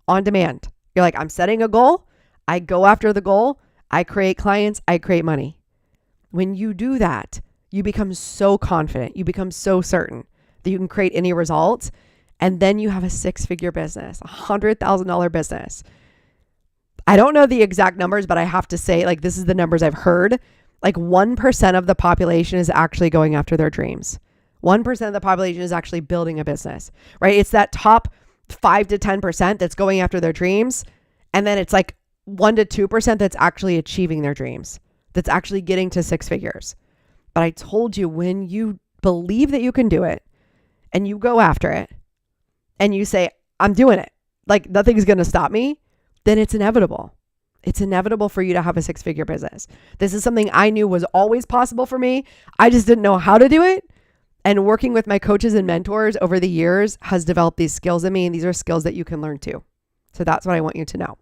on demand. You're like, I'm setting a goal. I go after the goal. I create clients. I create money. When you do that, you become so confident. You become so certain that you can create any results. And then you have a 6-figure business, a $100,000 business. I don't know the exact numbers, but I have to say, this is the numbers I've heard. 1% of the population is actually going after their dreams. 1% of the population is actually building a business, right? It's that top 5 to 10% that's going after their dreams. And then it's 1 to 2% that's actually achieving their dreams, that's actually getting to 6 figures. But I told you, when you believe that you can do it and you go after it and you say, I'm doing it, nothing's going to stop me, then it's inevitable. It's inevitable for you to have a 6-figure business. This is something I knew was always possible for me. I just didn't know how to do it. And working with my coaches and mentors over the years has developed these skills in me. And these are skills that you can learn too. So that's what I want you to know.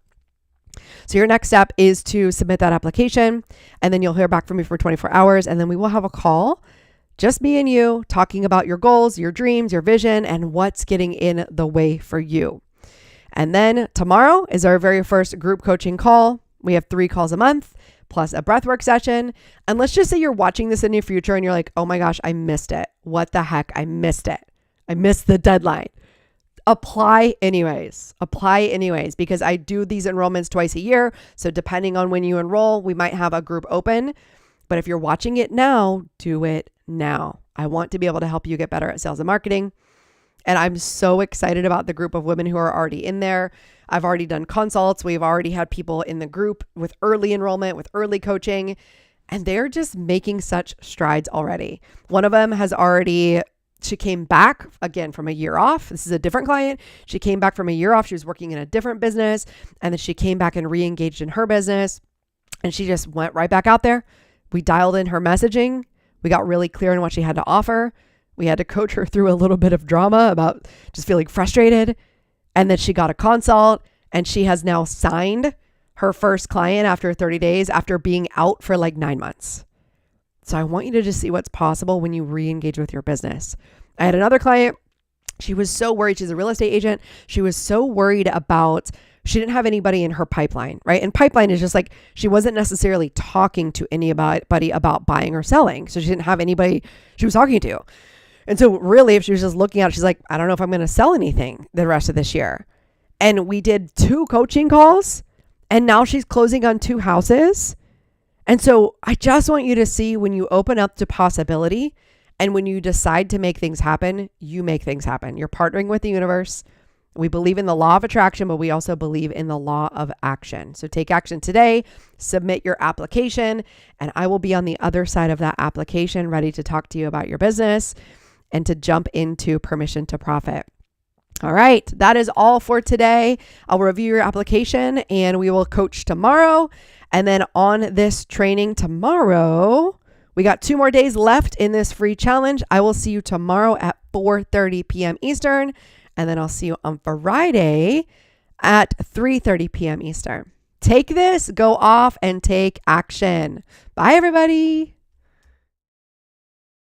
So your next step is to submit that application, and then you'll hear back from me for 24 hours. And then we will have a call, just me and you, talking about your goals, your dreams, your vision, and what's getting in the way for you. And then tomorrow is our very first group coaching call. We have 3 calls a month plus a breathwork session. And let's just say you're watching this in your future and you're like, oh my gosh, I missed it. What the heck? I missed it. I missed the deadline. Apply anyways, because I do these enrollments twice a year. So depending on when you enroll, we might have a group open. But if you're watching it now, do it now. I want to be able to help you get better at sales and marketing. And I'm so excited about the group of women who are already in there. I've already done consults. We've already had people in the group with early enrollment, with early coaching, and they're just making such strides already. One of them has already, she came back again from a year off. This is a different client. She came back from a year off. She was working in a different business, and then she came back and re-engaged in her business, and she just went right back out there. We dialed in her messaging. We got really clear on what she had to offer. We had to coach her through a little bit of drama about just feeling frustrated. And then she got a consult, and she has now signed her first client after 30 days after being out for like 9 months. So I want you to just see what's possible when you re-engage with your business. I had another client. She was so worried. She's a real estate agent. She was so worried about, she didn't have anybody in her pipeline, right? And pipeline is just like, she wasn't necessarily talking to anybody about buying or selling. So she didn't have anybody she was talking to. And so really, if she was just looking at it, she's like, I don't know if I'm going to sell anything the rest of this year. And we did 2 coaching calls, and now she's closing on 2 houses. And so I just want you to see, when you open up to possibility and when you decide to make things happen, you make things happen. You're partnering with the universe. We believe in the law of attraction, but we also believe in the law of action. So take action today, submit your application, and I will be on the other side of that application, ready to talk to you about your business and to jump into permission to profit. All right, that is all for today. I'll review your application and we will coach tomorrow. And then on this training tomorrow, we got 2 more days left in this free challenge. I will see you tomorrow at 4:30 p.m. Eastern. And then I'll see you on Friday at 3:30 p.m. Eastern. Take this, go off and take action. Bye, everybody.